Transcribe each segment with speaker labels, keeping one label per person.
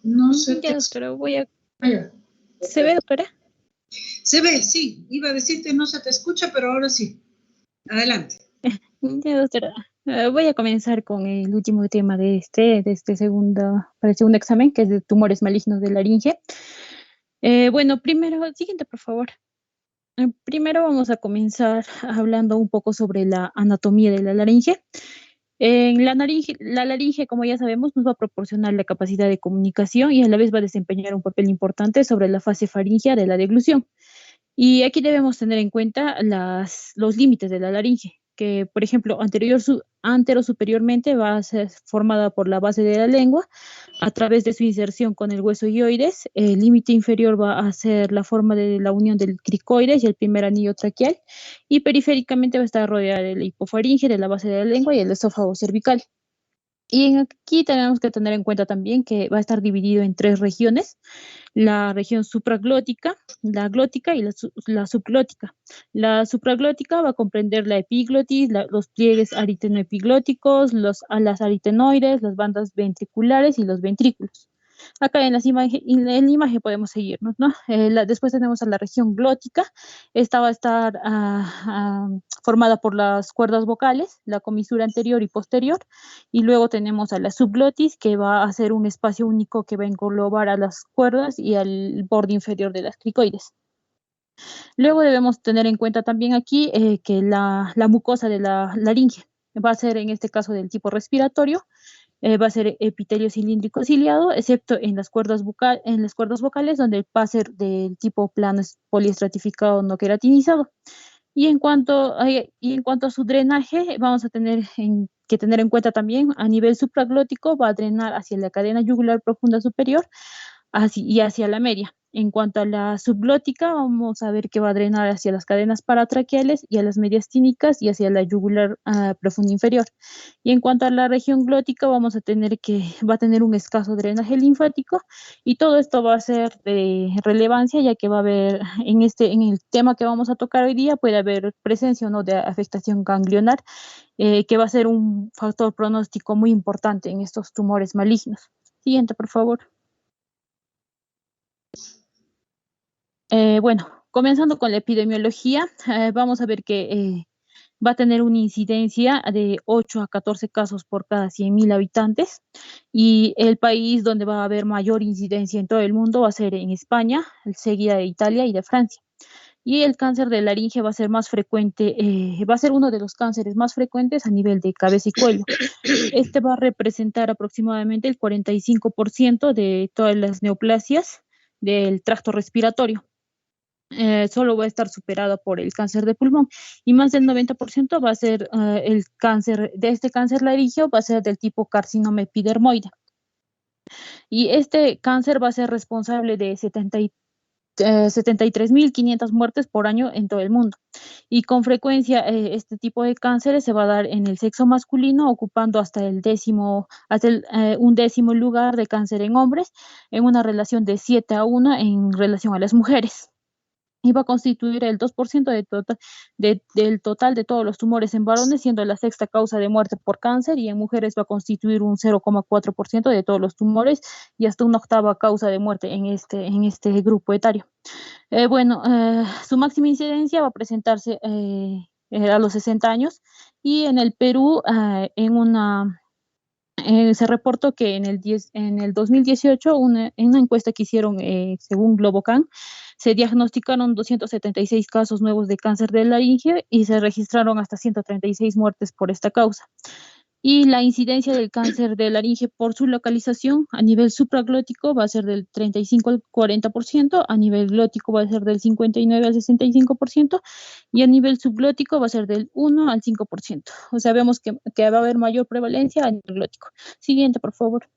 Speaker 1: No se te...
Speaker 2: Ya, doctora,
Speaker 1: Vaya.
Speaker 2: ¿Se ve, doctora?
Speaker 1: Se ve, sí. Iba a decirte no se te escucha, pero ahora sí. Adelante.
Speaker 2: Ya, doctora. Voy a comenzar con el último tema para el segundo examen, que es de tumores malignos de laringe. Bueno, primero, siguiente, por favor. Primero vamos a comenzar hablando un poco sobre la anatomía de la laringe. En la laringe, como ya sabemos, nos va a proporcionar la capacidad de comunicación y a la vez va a desempeñar un papel importante sobre la fase faríngea de la deglución. Y aquí debemos tener en cuenta los límites de la laringe, que por ejemplo antero superiormente va a ser formada por la base de la lengua a través de su inserción con el hueso hioides. El límite inferior va a ser la forma de la unión del cricoides y el primer anillo traqueal, y periféricamente va a estar rodeada de la hipofaringe, de la base de la lengua y el esófago cervical. Y aquí tenemos que tener en cuenta también que va a estar dividido en tres regiones: la región supraglótica, la glótica y la subglótica. La supraglótica va a comprender la epiglotis, los pliegues aritenoepiglóticos, los alas aritenoides, las bandas ventriculares y los ventrículos. Acá en la imagen podemos seguirnos, ¿no? Después tenemos a la región glótica. Esta va a estar formada por las cuerdas vocales, la comisura anterior y posterior, y luego tenemos a la subglotis, que va a ser un espacio único que va a englobar a las cuerdas y al borde inferior de las cricoides. Luego debemos tener en cuenta también aquí que la mucosa de la laringe va a ser en este caso del tipo respiratorio. Va a ser epitelio cilíndrico ciliado, excepto en en las cuerdas vocales, donde va a ser del tipo plano poliestratificado no queratinizado. Y en cuanto a su drenaje, vamos a que tener en cuenta también a nivel supraglótico, va a drenar hacia la cadena yugular profunda superior y hacia la media. En cuanto a la subglótica, vamos a ver que va a drenar hacia las cadenas paratraqueales y a las medias tínicas y hacia la yugular profunda inferior. Y en cuanto a la región glótica, va a tener un escaso drenaje linfático, y todo esto va a ser de relevancia, ya que va a haber en el tema que vamos a tocar hoy día, puede haber presencia o no de afectación ganglionar, que va a ser un factor pronóstico muy importante en estos tumores malignos. Siguiente, por favor. Bueno, comenzando con la epidemiología, vamos a ver que va a tener una incidencia de 8 a 14 casos por cada 100.000 habitantes, y el país donde va a haber mayor incidencia en todo el mundo va a ser en España, seguida de Italia y de Francia. Y el cáncer de laringe va a ser más frecuente, va a ser uno de los cánceres más frecuentes a nivel de cabeza y cuello. Este va a representar aproximadamente el 45% de todas las neoplasias del tracto respiratorio. Solo va a estar superada por el cáncer de pulmón, y más del 90% va a ser el cáncer, de este cáncer laríngeo va a ser del tipo carcinoma epidermoide. Y este cáncer va a ser responsable de 73.500 muertes por año en todo el mundo. Y con frecuencia este tipo de cánceres se va a dar en el sexo masculino, ocupando hasta un décimo lugar de cáncer en hombres, en una relación de 7-1 en relación a las mujeres. Y va a constituir el 2% del total de todos los tumores en varones, siendo la sexta causa de muerte por cáncer, y en mujeres va a constituir un 0,4% de todos los tumores y hasta una octava causa de muerte en este grupo etario. Su máxima incidencia va a presentarse a los 60 años, y en el Perú se reportó que en el 2018, en una encuesta que hicieron según Globocan, se diagnosticaron 276 casos nuevos de cáncer de laringe y se registraron hasta 136 muertes por esta causa. Y la incidencia del cáncer de laringe por su localización a nivel supraglótico va a ser del 35 al 40%, a nivel glótico va a ser del 59 al 65%, y a nivel subglótico va a ser del 1 al 5%. O sea, vemos que va a haber mayor prevalencia a nivel glótico. Siguiente, por favor.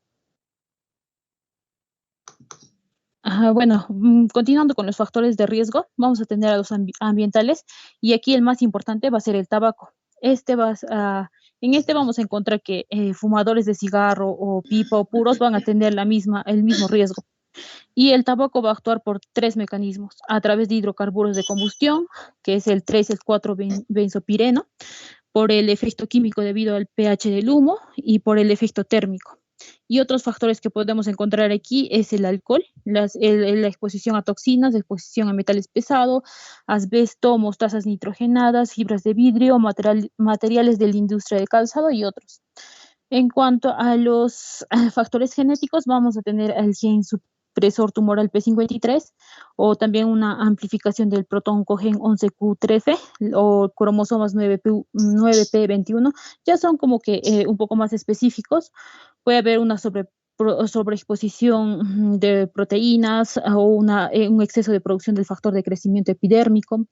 Speaker 2: Bueno, continuando con los factores de riesgo, vamos a tener a los ambientales, y aquí el más importante va a ser el tabaco. En este vamos a encontrar que fumadores de cigarro o pipa o puros van a tener el mismo riesgo. Y el tabaco va a actuar por tres mecanismos: a través de hidrocarburos de combustión, que es el 3 y el 4-benzopireno, por el efecto químico debido al pH del humo, y por el efecto térmico. Y otros factores que podemos encontrar aquí es el alcohol, la exposición a toxinas, la exposición a metales pesados, asbesto, mostazas nitrogenadas, fibras de vidrio, materiales de la industria del calzado y otros. En cuanto a los factores genéticos, vamos a tener el gen supresor tumoral P53 o también una amplificación del protoncogen 11q13 o cromosomas 9p21. Ya son como que un poco más específicos. Puede haber una sobreexposición de proteínas o un exceso de producción del factor de crecimiento epidérmico.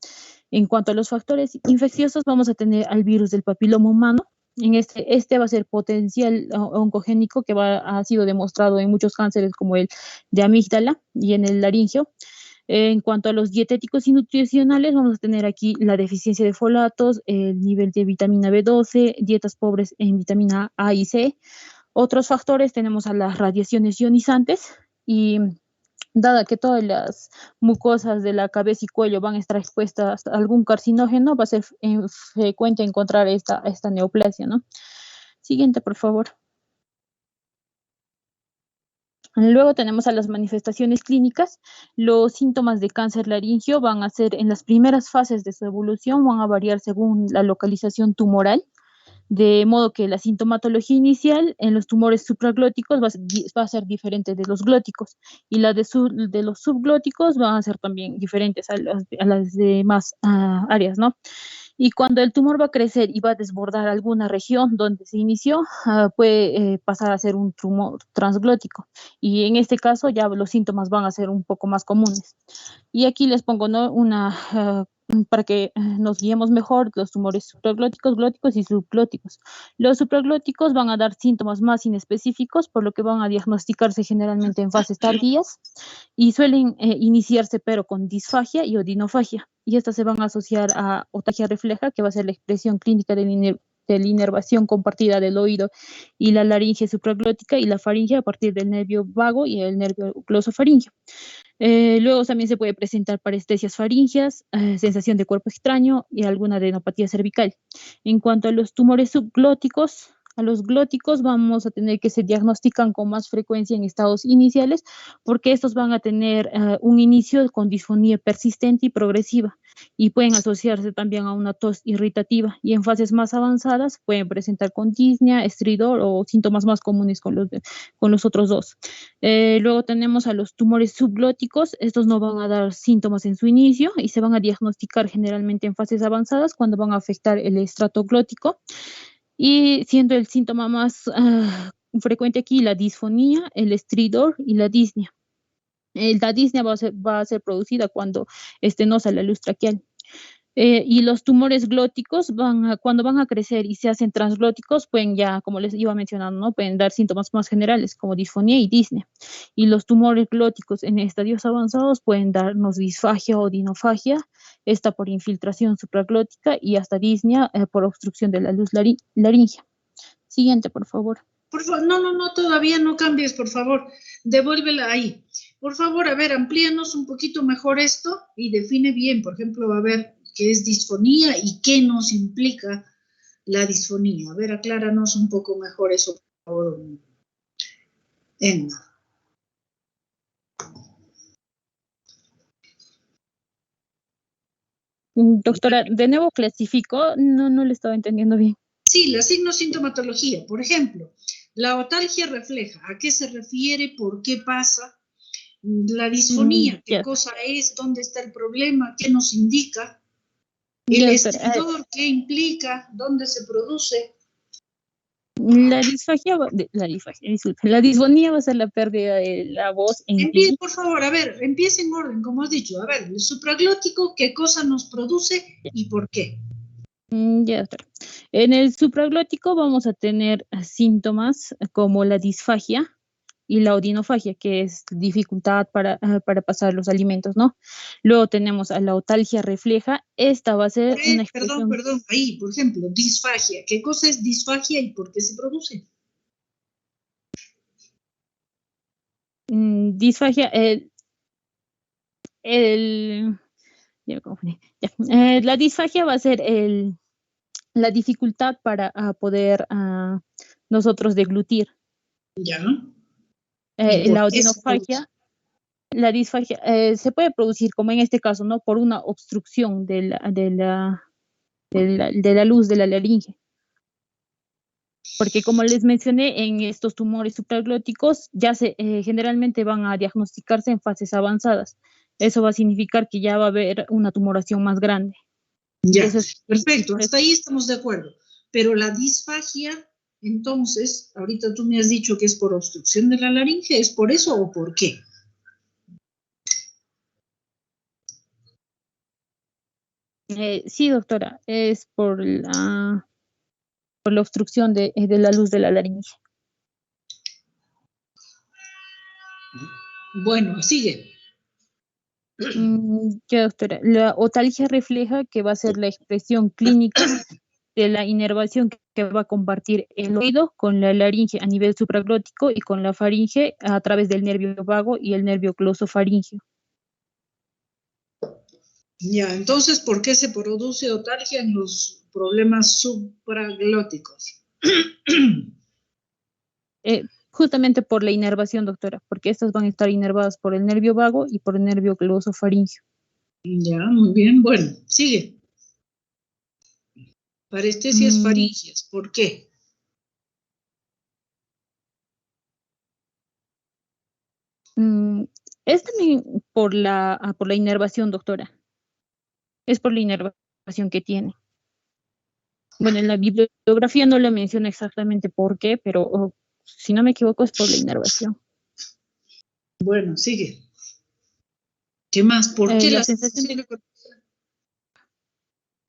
Speaker 2: En cuanto a los factores infecciosos, vamos a tener al virus del papiloma humano. Este va a ser potencial oncogénico que ha sido demostrado en muchos cánceres como el de amígdala y en el laringio. En cuanto a los dietéticos y nutricionales, vamos a tener aquí la deficiencia de folatos, el nivel de vitamina B12, dietas pobres en vitamina A y C. Otros factores tenemos a las radiaciones ionizantes y dada que todas las mucosas de la cabeza y cuello van a estar expuestas a algún carcinógeno, va a ser frecuente encontrar esta neoplasia, ¿no? Siguiente, por favor. Luego tenemos a las manifestaciones clínicas. Los síntomas de cáncer laringio van a ser en las primeras fases de su evolución, van a variar según la localización tumoral, de modo que la sintomatología inicial en los tumores supraglóticos va a ser diferente de los glóticos y la de los subglóticos van a ser también diferentes a las demás áreas, ¿no? Y cuando el tumor va a crecer y va a desbordar alguna región donde se inició, puede pasar a ser un tumor transglótico. Y en este caso ya los síntomas van a ser un poco más comunes. Y aquí les pongo, ¿no?, para que nos guiemos mejor, los tumores supraglóticos, glóticos y subglóticos. Los supraglóticos van a dar síntomas más inespecíficos, por lo que van a diagnosticarse generalmente en fases tardías y suelen iniciarse pero con disfagia y odinofagia. Y estas se van a asociar a otalgia refleja, que va a ser la expresión clínica de la inervación compartida del oído y la laringe supraglótica y la faringe a partir del nervio vago y el nervio glosofaringeo. Luego también se puede presentar parestesias faríngeas, sensación de cuerpo extraño y alguna adenopatía cervical. En cuanto a los tumores subglóticos, a los glóticos vamos a tener que se diagnostican con más frecuencia en estados iniciales porque estos van a tener un inicio con disfonía persistente y progresiva y pueden asociarse también a una tos irritativa y en fases más avanzadas pueden presentar con disnea, estridor o síntomas más comunes con los otros dos. Luego tenemos a los tumores subglóticos. Estos no van a dar síntomas en su inicio y se van a diagnosticar generalmente en fases avanzadas cuando van a afectar el estrato glótico. Y siendo el síntoma más frecuente aquí la disfonía, el estridor y la disnea. La disnea va a ser producida cuando no sale la luz traqueal. Y los tumores glóticos cuando van a crecer y se hacen transglóticos, pueden ya, como les iba mencionando, ¿no?, pueden dar síntomas más generales como disfonía y disnea. Y los tumores glóticos en estadios avanzados pueden darnos disfagia o odinofagia, esta por infiltración supraglótica y hasta disnea por obstrucción de la luz laringea. Siguiente, por favor.
Speaker 1: Por favor, no, todavía no cambies, por favor. Devuélvela ahí. Por favor, a ver, amplíanos un poquito mejor esto y define bien, por ejemplo, a ver, qué es disfonía y qué nos implica la disfonía. A ver, acláranos un poco mejor eso, por favor. Emma.
Speaker 2: Doctora, de nuevo clasificó, no le estaba entendiendo bien.
Speaker 1: Sí, la signo-sintomatología. Por ejemplo, la otalgia refleja. ¿A qué se refiere? ¿Por qué pasa? La disfonía, ¿qué cosa es? ¿Dónde está el problema? ¿Qué nos indica? El estridor, ¿qué implica? ¿Dónde se produce?
Speaker 2: La disfonía va a ser la pérdida de la voz en ti.
Speaker 1: Por favor, a ver, empieza en orden, como has dicho. A ver, el supraglótico, ¿qué cosa nos produce y por qué?
Speaker 2: Ya, doctora. En el supraglótico vamos a tener síntomas como la disfagia y la odinofagia, que es dificultad para pasar los alimentos, ¿no? Luego tenemos a la otalgia refleja. Esta va a ser una expresión...
Speaker 1: Perdón, ahí, por ejemplo, disfagia. ¿Qué cosa es disfagia y por qué se produce?
Speaker 2: Disfagia, ya me confundí. Ya. La disfagia va a ser la dificultad para poder nosotros deglutir.
Speaker 1: Ya. ¿Y por
Speaker 2: La
Speaker 1: qué se produce?
Speaker 2: odinofagia, la disfagia, se puede producir, como en este caso, ¿no? Por una obstrucción de la luz de la laringe. Porque como les mencioné, en estos tumores supraglóticos ya generalmente van a diagnosticarse en fases avanzadas. Eso va a significar que ya va a haber una tumoración más grande. Y
Speaker 1: Ya,
Speaker 2: eso es, y
Speaker 1: perfecto,
Speaker 2: por eso,
Speaker 1: hasta ahí estamos de acuerdo. Pero la disfagia, entonces, ahorita tú me has dicho que es por obstrucción de la laringe, ¿es por eso o por qué?
Speaker 2: sí, doctora, es por la obstrucción de la luz de la laringe.
Speaker 1: Bueno, sigue.
Speaker 2: Ya, doctora, la otalgia refleja que va a ser la expresión clínica de la inervación que va a compartir el oído con la laringe a nivel supraglótico y con la faringe a través del nervio vago y el nervio glosofaríngeo.
Speaker 1: Ya, entonces, ¿por qué se produce otalgia en los problemas supraglóticos?
Speaker 2: Justamente por la inervación, doctora, porque estas van a estar inervadas por el nervio vago y por el nervio glosofaríngeo.
Speaker 1: Ya, muy bien, bueno, sigue. Parestesias
Speaker 2: Mm,
Speaker 1: faringias, ¿por qué?
Speaker 2: mm, es también por la inervación, doctora. Es por la inervación que tiene. Bueno, en la bibliografía no le menciona exactamente por qué, pero si no me equivoco es por la inervación.
Speaker 1: Bueno, sigue. ¿Qué más? ¿Por qué
Speaker 2: La
Speaker 1: la
Speaker 2: sensación
Speaker 1: sensación
Speaker 2: de,
Speaker 1: de cuerpo?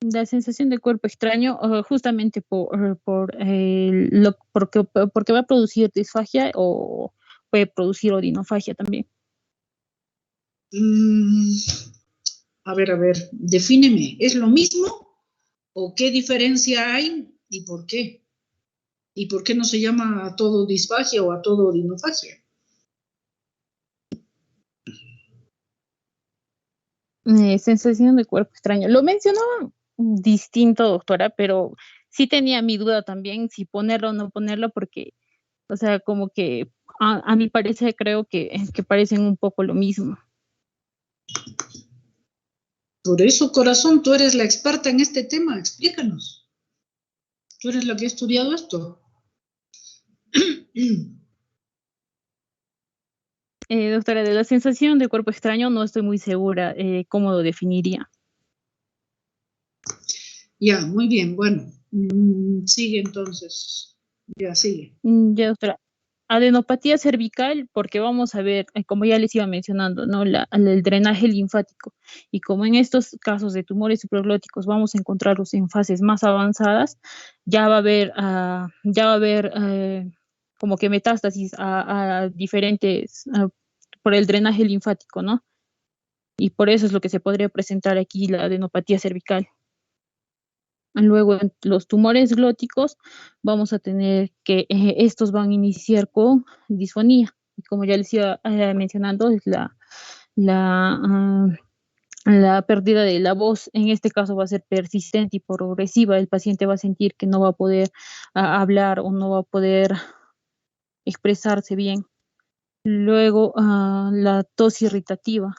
Speaker 2: la sensación de cuerpo extraño, justamente porque va a producir disfagia o puede producir odinofagia también.
Speaker 1: Mm, a ver, defíneme, ¿es lo mismo o qué diferencia hay y por qué? ¿Y por qué no se llama a todo disfagia o a todo odinofagia?
Speaker 2: Sensación de cuerpo extraño. Lo mencionaba distinto, doctora, pero sí tenía mi duda también si ponerlo o no ponerlo, porque, o sea, como que a mi parecer creo que parecen un poco lo mismo.
Speaker 1: Por eso, corazón, tú eres la experta en este tema, explícanos. Tú eres la que ha estudiado esto.
Speaker 2: Doctora, de la sensación de cuerpo extraño no estoy muy segura cómo lo definiría.
Speaker 1: Ya, muy bien, bueno. Sigue entonces. Ya, sigue.
Speaker 2: Ya, doctora. Adenopatía cervical, porque vamos a ver, como ya les iba mencionando, ¿no? El drenaje linfático. Y como en estos casos de tumores supraglóticos vamos a encontrarlos en fases más avanzadas, ya va a haber como que metástasis a diferentes, por el drenaje linfático, ¿no? Y por eso es lo que se podría presentar aquí la adenopatía cervical. Luego, en los tumores glóticos, vamos a tener que estos van a iniciar con disfonía. Y como ya les iba mencionando, es la, ah, la pérdida de la voz. En este caso va a ser persistente y progresiva. El paciente va a sentir que no va a poder hablar o no va a poder expresarse bien. Luego, la tos irritativa.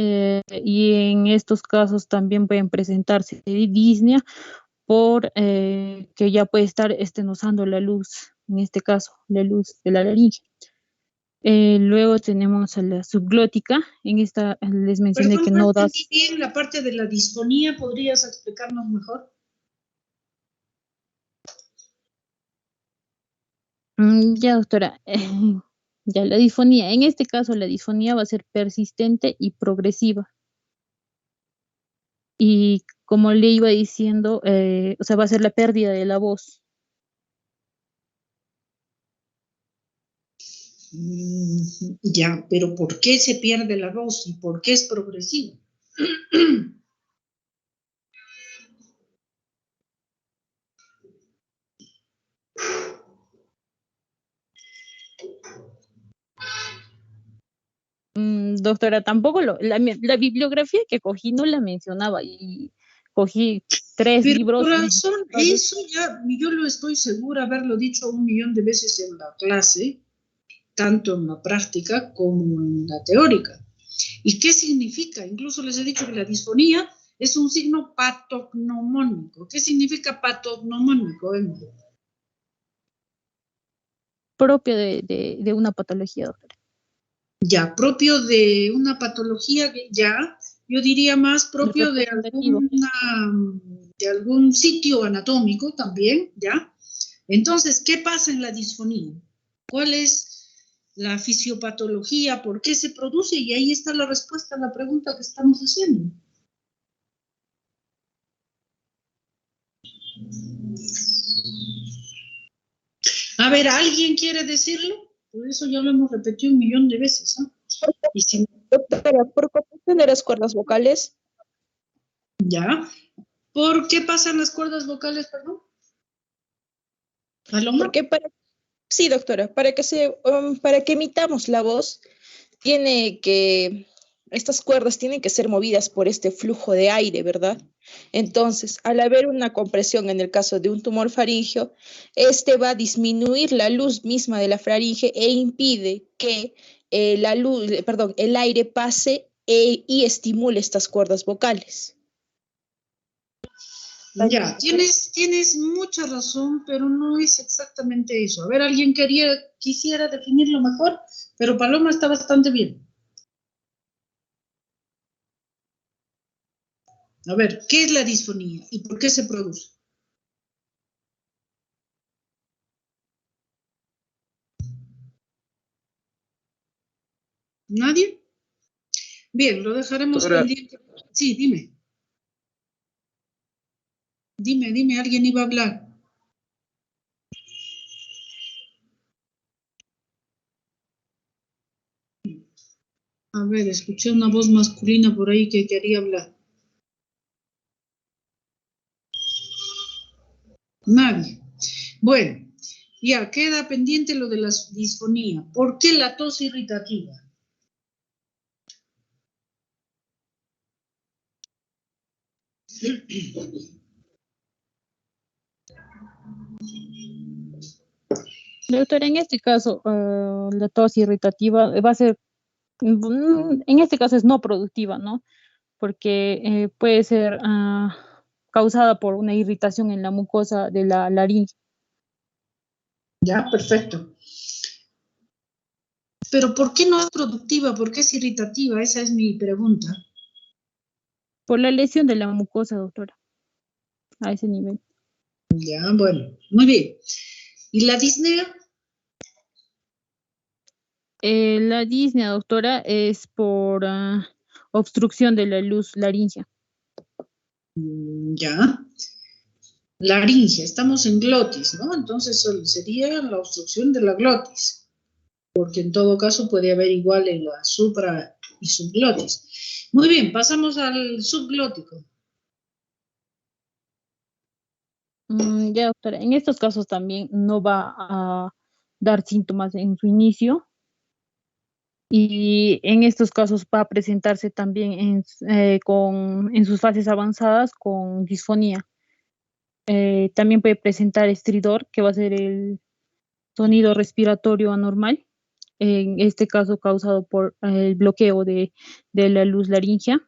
Speaker 2: Y en estos casos también pueden presentarse disnea por que ya puede estar estenosando la luz, en este caso, la luz de la laringe. Luego tenemos a la subglótica, en esta les mencioné
Speaker 1: Perdón,
Speaker 2: que
Speaker 1: no
Speaker 2: no
Speaker 1: entendí
Speaker 2: das.
Speaker 1: bien la parte de la disfonía. ¿Podrías explicarnos mejor?
Speaker 2: Ya, doctora, ya la disfonía, en este caso la disfonía va a ser persistente y progresiva. Y como le iba diciendo, o sea, va a ser la pérdida de la voz.
Speaker 1: Ya, pero ¿por qué se pierde la voz y por qué es progresivo?
Speaker 2: Doctora, tampoco la bibliografía que cogí no la mencionaba y cogí 3
Speaker 1: Pero
Speaker 2: libros.
Speaker 1: corazón, eso ya, yo lo estoy segura haberlo dicho 1.000.000 de veces en la clase, tanto en la práctica como en la teórica. ¿Y qué significa? Incluso les he dicho que la disfonía es un signo patognomónico. ¿Qué significa patognomónico, Emily?
Speaker 2: Propio de una patología, doctora.
Speaker 1: Ya, propio de una patología, ya, yo diría más propio de algún sitio anatómico también, ¿ya? Entonces, ¿qué pasa en la disfonía? ¿Cuál es la fisiopatología? ¿Por qué se produce? Y ahí está la respuesta a la pregunta que estamos haciendo. A ver, ¿alguien quiere decirlo? Por eso ya lo hemos repetido 1.000.000 de veces, ¿no? Y si...
Speaker 3: Doctora, por compresión de las cuerdas vocales.
Speaker 1: Ya. ¿Por qué pasan las cuerdas vocales, perdón? ¿Paloma?
Speaker 3: Porque sí, doctora, para que emitamos la voz, estas cuerdas tienen que ser movidas por este flujo de aire, ¿verdad? Entonces, al haber una compresión en el caso de un tumor faríngeo, este va a disminuir la luz misma de la faringe e impide que el aire pase y estimule estas cuerdas vocales.
Speaker 1: Ya, tienes mucha razón, pero no es exactamente eso. A ver, alguien quisiera definirlo mejor, pero Paloma está bastante bien. A ver, ¿qué es la disfonía y por qué se produce? ¿Nadie? Bien, lo dejaremos pendiente. Sí, dime. Dime, alguien iba a hablar. A ver, escuché una voz masculina por ahí que quería hablar. Nadie. Bueno, ya queda pendiente lo de la disfonía. ¿Por qué la tos irritativa?
Speaker 2: Doctora, en este caso, la tos irritativa va a ser, en este caso es no productiva, ¿no? Porque puede ser causada por una irritación en la mucosa de la laringe.
Speaker 1: Ya, perfecto. Pero ¿por qué no es productiva? ¿Por qué es irritativa? Esa es mi pregunta.
Speaker 2: Por la lesión de la mucosa, doctora, a ese nivel.
Speaker 1: Ya, bueno, muy bien. ¿Y la disnea?
Speaker 2: La disnea, doctora, es por obstrucción de la luz laringea.
Speaker 1: Ya. Laringe, estamos en glotis, ¿no? Entonces sería la obstrucción de la glotis, porque en todo caso puede haber igual en la supra y subglotis. Muy bien, pasamos al subglótico.
Speaker 2: Ya, doctora, en estos casos también no va a dar síntomas en su inicio y en estos casos va a presentarse también en sus fases avanzadas con disfonía. También puede presentar estridor, que va a ser el sonido respiratorio anormal, en este caso causado por el bloqueo de la luz laringea.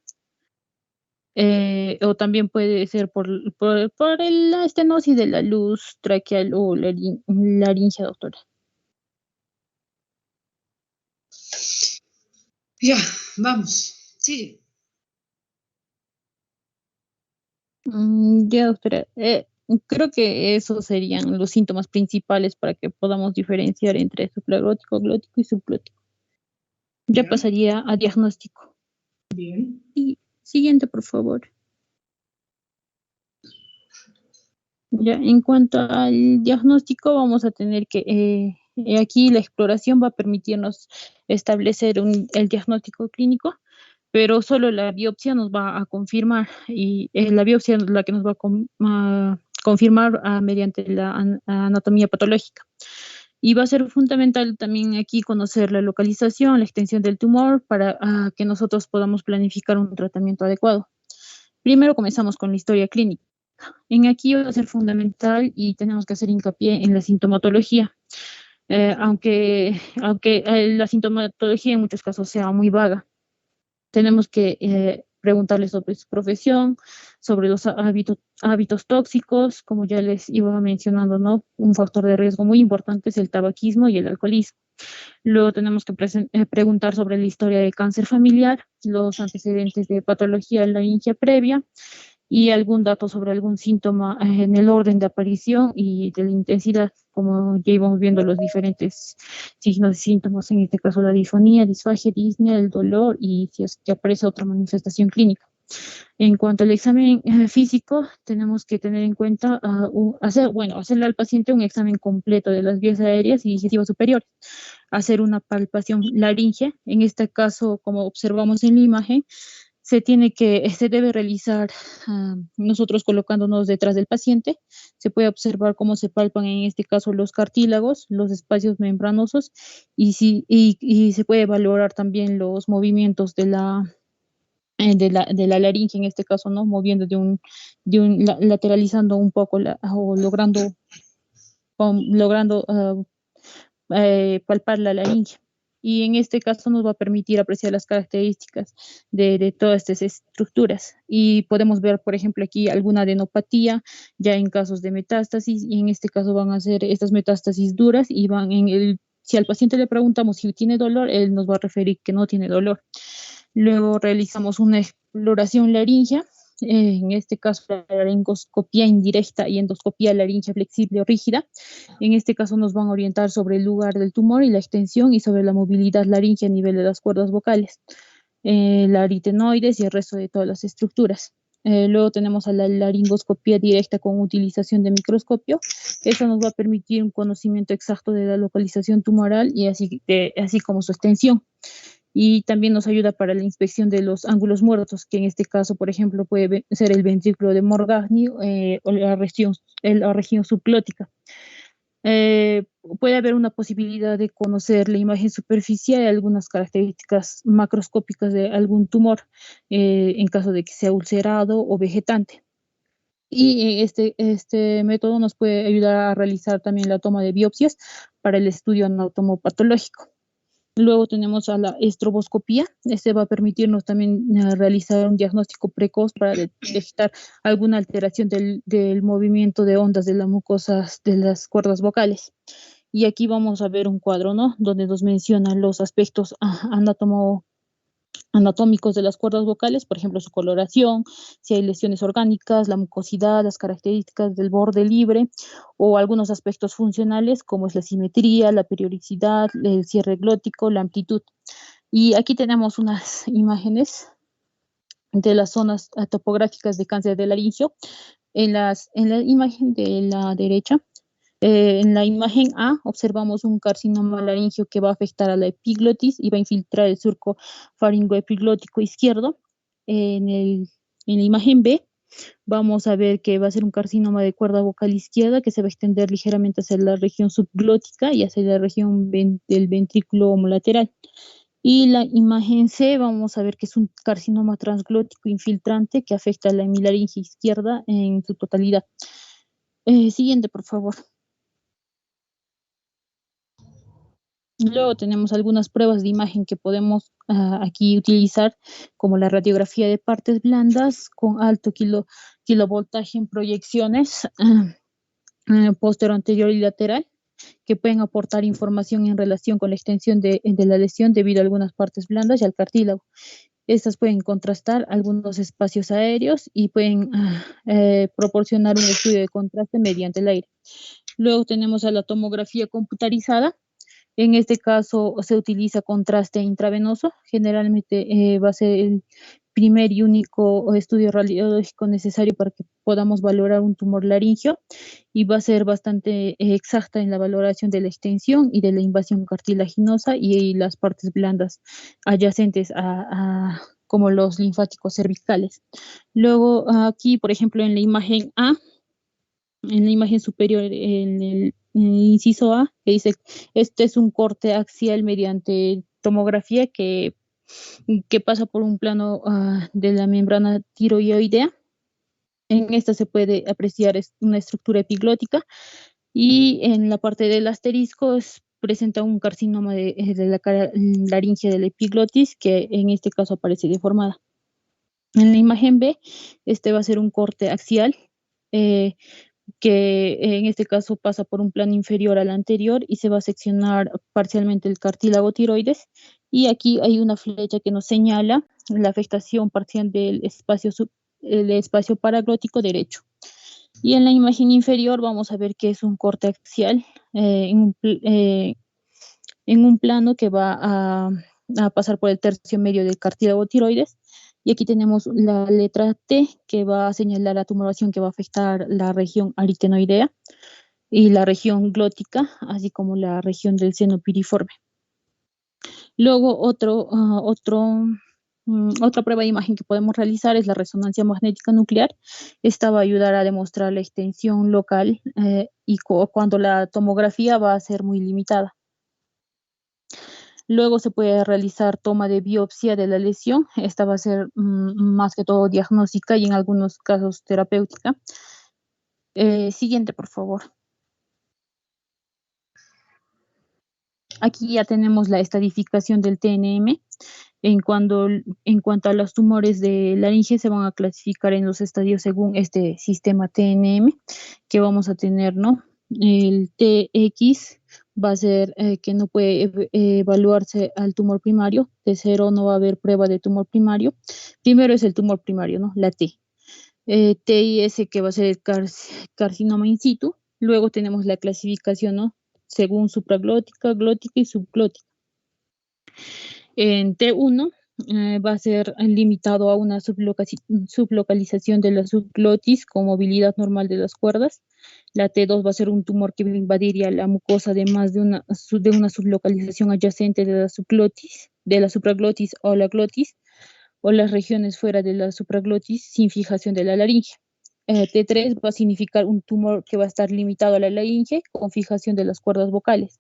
Speaker 2: O también puede ser por la estenosis de la luz traqueal o laringea, doctora.
Speaker 1: Ya, vamos, sigue.
Speaker 2: Ya, doctora. Creo que esos serían los síntomas principales para que podamos diferenciar entre supraglótico, glótico y subglótico. Ya pasaría a diagnóstico.
Speaker 1: Bien.
Speaker 2: Y siguiente, por favor. Ya, en cuanto al diagnóstico, vamos a tener que, aquí la exploración va a permitirnos establecer el diagnóstico clínico, pero solo la biopsia nos va a confirmar, y la biopsia es la que nos va a confirmar mediante la anatomía patológica. Y va a ser fundamental también aquí conocer la localización, la extensión del tumor, para que nosotros podamos planificar un tratamiento adecuado. Primero comenzamos con la historia clínica. aquí va a ser fundamental y tenemos que hacer hincapié en la sintomatología. Aunque la sintomatología en muchos casos sea muy vaga, tenemos que preguntarle sobre su profesión, sobre los hábitos tóxicos, como ya les iba mencionando, ¿no? Un factor de riesgo muy importante es el tabaquismo y el alcoholismo. Luego tenemos que preguntar sobre la historia de cáncer familiar, los antecedentes de patología en la laringe previa y algún dato sobre algún síntoma en el orden de aparición y de la intensidad, como ya íbamos viendo los diferentes signos y síntomas, en este caso la disfonía, disfagia, disnea, el dolor y si es que aparece otra manifestación clínica. En cuanto al examen físico, tenemos que tener en cuenta hacerle al paciente un examen completo de las vías aéreas y digestivas superiores, hacer una palpación laringe. En este caso, como observamos en la imagen, se debe realizar nosotros colocándonos detrás del paciente. Se puede observar cómo se palpan en este caso los cartílagos, los espacios membranosos y se puede valorar también los movimientos de la laringe, en este caso, ¿no? Moviendo lateralizando un poco o logrando palpar la laringe. Y en este caso nos va a permitir apreciar las características de todas estas estructuras. Y podemos ver, por ejemplo, aquí alguna adenopatía, ya en casos de metástasis, y en este caso van a ser estas metástasis duras y si al paciente le preguntamos si tiene dolor, él nos va a referir que no tiene dolor. Luego realizamos una exploración laringea, en este caso la laringoscopía indirecta y endoscopía laringea flexible o rígida. En este caso nos van a orientar sobre el lugar del tumor y la extensión y sobre la movilidad laringea a nivel de las cuerdas vocales, la aritenoides y el resto de todas las estructuras. Luego tenemos a la laringoscopía directa con utilización de microscopio. Eso nos va a permitir un conocimiento exacto de la localización tumoral y así como su extensión. Y también nos ayuda para la inspección de los ángulos muertos, que en este caso, por ejemplo, puede ser el ventrículo de Morgagni o la región subglótica. Puede haber una posibilidad de conocer la imagen superficial y algunas características macroscópicas de algún tumor, en caso de que sea ulcerado o vegetante. Y este método nos puede ayudar a realizar también la toma de biopsias para el estudio anatomopatológico. Luego tenemos a la estroboscopía. Este va a permitirnos también realizar un diagnóstico precoz para detectar alguna alteración del movimiento de ondas de las mucosas de las cuerdas vocales. Y aquí vamos a ver un cuadro, ¿no? Donde nos menciona los aspectos anatómicos de las cuerdas vocales, por ejemplo, su coloración, si hay lesiones orgánicas, la mucosidad, las características del borde libre o algunos aspectos funcionales como es la simetría, la periodicidad, el cierre glótico, la amplitud. Y aquí tenemos unas imágenes de las zonas topográficas de cáncer de laringio. En la imagen de la derecha, en la imagen A observamos un carcinoma laringio que va a afectar a la epiglotis y va a infiltrar el surco faringoepiglótico izquierdo. En la imagen B vamos a ver que va a ser un carcinoma de cuerda vocal izquierda que se va a extender ligeramente hacia la región subglótica y hacia la región del ventrículo homolateral. Y la imagen C vamos a ver que es un carcinoma transglótico infiltrante que afecta a la hemilaringe izquierda en su totalidad. Siguiente, por favor. Luego tenemos algunas pruebas de imagen que podemos aquí utilizar, como la radiografía de partes blandas con alto kilovoltaje en proyecciones posterior, anterior y lateral, que pueden aportar información en relación con la extensión de la lesión debido a algunas partes blandas y al cartílago. Estas pueden contrastar algunos espacios aéreos y pueden proporcionar un estudio de contraste mediante el aire. Luego tenemos a la tomografía computarizada. En este caso se utiliza contraste intravenoso. Generalmente va a ser el primer y único estudio radiológico necesario para que podamos valorar un tumor laringio y va a ser bastante exacta en la valoración de la extensión y de la invasión cartilaginosa y las partes blandas adyacentes como los linfáticos cervicales. Luego aquí, por ejemplo, en la imagen A, en la imagen superior, en el inciso A, que dice, este es un corte axial mediante tomografía que pasa por un plano de la membrana tiroidea En esta se puede apreciar una estructura epiglótica y en la parte del asterisco presenta un carcinoma de la laringe de la epiglotis que en este caso aparece deformada. En la imagen B, este va a ser un corte axial que en este caso pasa por un plano inferior al anterior y se va a seccionar parcialmente el cartílago tiroides. Y aquí hay una flecha que nos señala la afectación parcial del el espacio paraglótico derecho. Y en la imagen inferior vamos a ver que es un corte axial en un plano que va a pasar por el tercio medio del cartílago tiroides. Y aquí tenemos la letra T que va a señalar la tumoración que va a afectar la región aritenoidea y la región glótica, así como la región del seno piriforme. Luego otra prueba de imagen que podemos realizar es la resonancia magnética nuclear. Esta va a ayudar a demostrar la extensión local y cuando la tomografía va a ser muy limitada. Luego se puede realizar toma de biopsia de la lesión. Esta va a ser más que todo diagnóstica y en algunos casos terapéutica. Siguiente, por favor. Aquí ya tenemos la estadificación del TNM. En cuanto a los tumores de laringe, se van a clasificar en los estadios según este sistema TNM que vamos a tener, ¿no? El TX va a ser que no puede evaluarse al tumor primario. T0 no va a haber prueba de tumor primario. Primero es el tumor primario, ¿no? La T. TIS que va a ser el carcinoma in situ. Luego tenemos la clasificación, ¿no? Según supraglótica, glótica y subglótica. En T1 va a ser limitado a una sublocalización de la subglotis con movilidad normal de las cuerdas. La T2 va a ser un tumor que invadiría la mucosa además de una sublocalización adyacente de la supraglotis o la glotis, o las regiones fuera de la supraglotis sin fijación de la laringe. T3 va a significar un tumor que va a estar limitado a la laringe con fijación de las cuerdas vocales.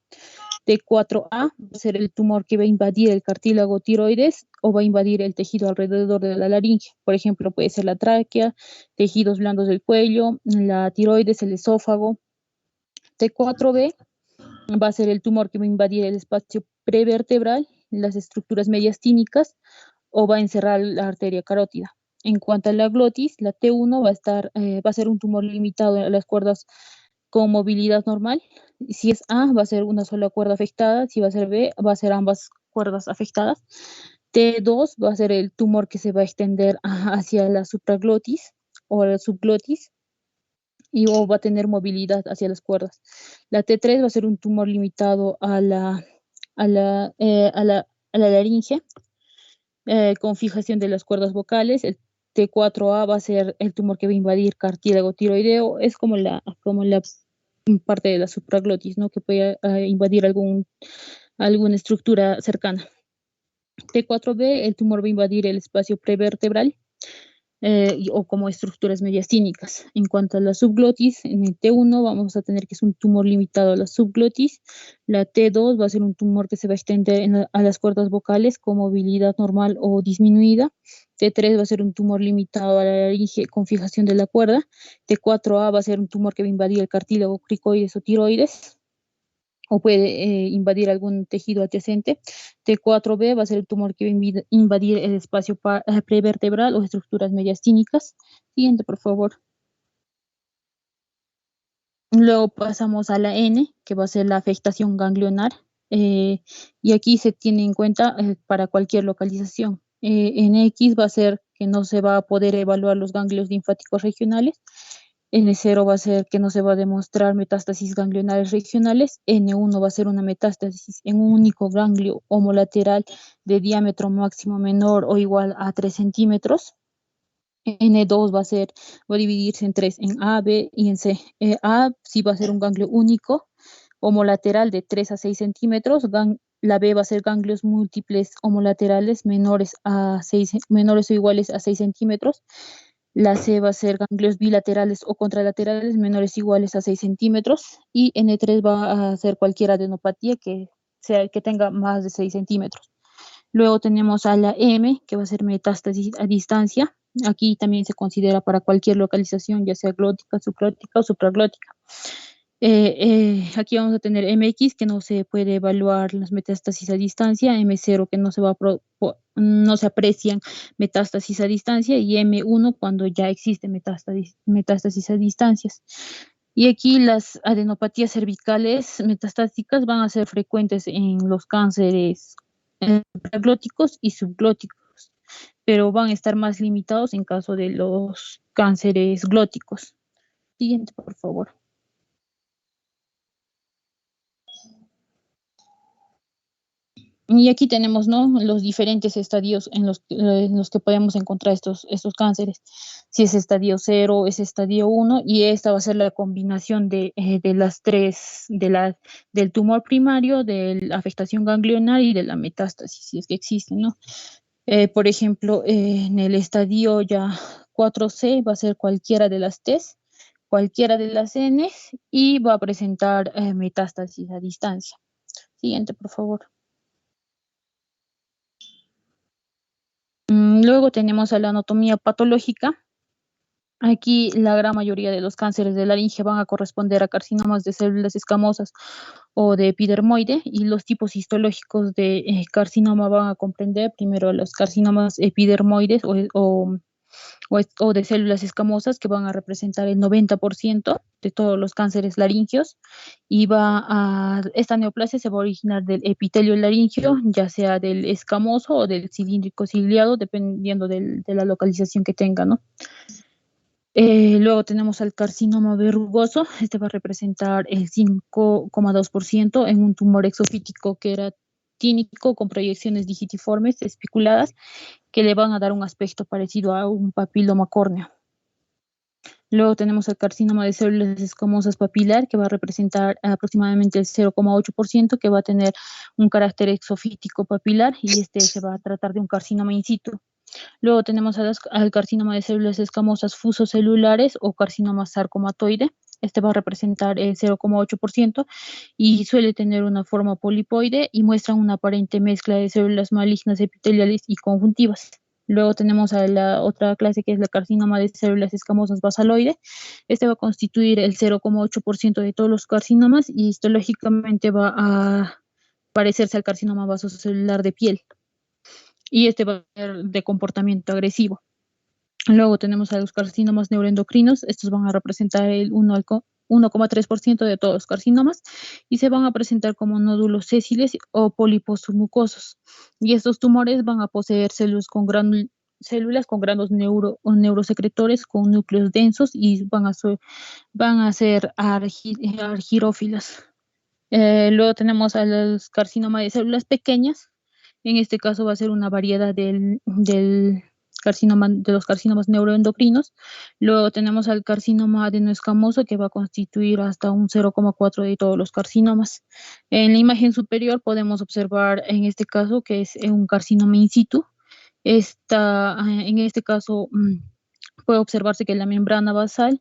Speaker 2: T4A va a ser el tumor que va a invadir el cartílago tiroides o va a invadir el tejido alrededor de la laringe. Por ejemplo, puede ser la tráquea, tejidos blandos del cuello, la tiroides, el esófago. T4B va a ser el tumor que va a invadir el espacio prevertebral, las estructuras mediastínicas o va a encerrar la arteria carótida. En cuanto a la glotis, la T1 va a ser un tumor limitado a las cuerdas con movilidad normal. Si es A, va a ser una sola cuerda afectada. Si va a ser B, va a ser ambas cuerdas afectadas. T2 va a ser el tumor que se va a extender hacia la supraglotis o la subglotis o va a tener movilidad hacia las cuerdas. La T3 va a ser un tumor limitado a la laringe con fijación de las cuerdas vocales. El T4A va a ser el tumor que va a invadir cartílago tiroideo. Es como la parte de la supraglotis, ¿no? Que puede invadir alguna estructura cercana. T4B, el tumor va a invadir el espacio prevertebral o como estructuras mediastínicas. En cuanto a la subglotis, en el T1 vamos a tener que es un tumor limitado a la subglotis. La T2 va a ser un tumor que se va a extender a las cuerdas vocales con movilidad normal o disminuida. T3 va a ser un tumor limitado a la laringe con fijación de la cuerda. T4A va a ser un tumor que va a invadir el cartílago cricoides o tiroides o puede invadir algún tejido adyacente. T4B va a ser el tumor que va a invadir el espacio prevertebral o estructuras mediastínicas. Siguiente, por favor. Luego pasamos a la N, que va a ser la afectación ganglionar. Y aquí se tiene en cuenta para cualquier localización. En X va a ser que no se va a poder evaluar los ganglios linfáticos regionales. N0 va a ser que no se va a demostrar metástasis ganglionares regionales. N1 va a ser una metástasis en un único ganglio homolateral de diámetro máximo menor o igual a 3 centímetros. N2 va a dividirse en 3, en A, B y en C. A sí va a ser un ganglio único homolateral de 3 a 6 centímetros. La B va a ser ganglios múltiples homolaterales menores o iguales a 6 centímetros. La C va a ser ganglios bilaterales o contralaterales menores o iguales a 6 centímetros. Y N3 va a ser cualquier adenopatía que tenga más de 6 centímetros. Luego tenemos a la M, que va a ser metástasis a distancia. Aquí también se considera para cualquier localización, ya sea glótica, subglótica o supraglótica. Aquí vamos a tener MX, que no se puede evaluar las metástasis a distancia, M0, que no se aprecian metástasis a distancia, y M1 cuando ya existe metástasis a distancias. Y aquí las adenopatías cervicales metastáticas van a ser frecuentes en los cánceres glóticos y subglóticos, pero van a estar más limitados en caso de los cánceres glóticos. Siguiente, por favor. Y aquí tenemos, ¿no?, los diferentes estadios en los que podemos encontrar estos cánceres. Si es estadio 0, es estadio 1, y esta va a ser la combinación de las tres, del tumor primario, de la afectación ganglionar y de la metástasis, si es que existe, ¿no? Por ejemplo, en el estadio ya 4C va a ser cualquiera de las T's, cualquiera de las N's, y va a presentar metástasis a distancia. Siguiente, por favor. Luego tenemos a la anatomía patológica. Aquí la gran mayoría de los cánceres de laringe van a corresponder a carcinomas de células escamosas o de epidermoide, y los tipos histológicos de carcinoma van a comprender primero los carcinomas epidermoides o de células escamosas, que van a representar el 90% de todos los cánceres laringeos, y esta neoplasia se va a originar del epitelio laringeo, ya sea del escamoso o del cilíndrico ciliado, dependiendo de la localización que tenga, ¿no? Luego tenemos al carcinoma verrugoso. Este va a representar el 5,2% en un tumor exofítico queratínico con proyecciones digitiformes espiculadas, que le van a dar un aspecto parecido a un papiloma córneo. Luego tenemos el carcinoma de células escamosas papilar, que va a representar aproximadamente el 0,8%, que va a tener un carácter exofítico papilar, y este se va a tratar de un carcinoma in situ. Luego tenemos al carcinoma de células escamosas fusocelulares o carcinoma sarcomatoide. Este va a representar el 0,8% y suele tener una forma polipoide y muestra una aparente mezcla de células malignas epiteliales y conjuntivas. Luego tenemos a la otra clase, que es la carcinoma de células escamosas basaloide. Este va a constituir el 0,8% de todos los carcinomas y histológicamente va a parecerse al carcinoma vasocelular de piel. Y este va a ser de comportamiento agresivo. Luego tenemos a los carcinomas neuroendocrinos. Estos van a representar el 1,3% de todos los carcinomas y se van a presentar como nódulos sésiles o pólipos submucosos. Y estos tumores van a poseer células con granos neurosecretores con núcleos densos y van a ser argirófilas. Luego tenemos a los carcinomas de células pequeñas. En este caso va a ser una variedad de los carcinomas neuroendocrinos. Luego tenemos al carcinoma adenoescamoso, que va a constituir hasta un 0,4% de todos los carcinomas. En la imagen superior podemos observar en este caso que es un carcinoma in situ. En este caso puede observarse que la membrana basal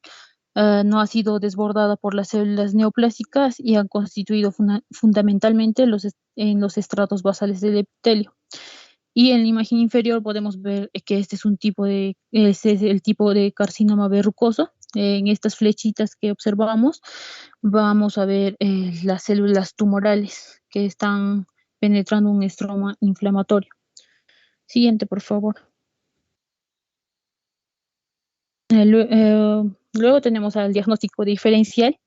Speaker 2: no ha sido desbordada por las células neoplásicas y han constituido fundamentalmente en los estratos basales del epitelio. Y en la imagen inferior podemos ver que este es el tipo de carcinoma verrucoso. En estas flechitas que observamos vamos a ver las células tumorales que están penetrando un estroma inflamatorio. Siguiente, por favor. Luego tenemos al diagnóstico diferencial.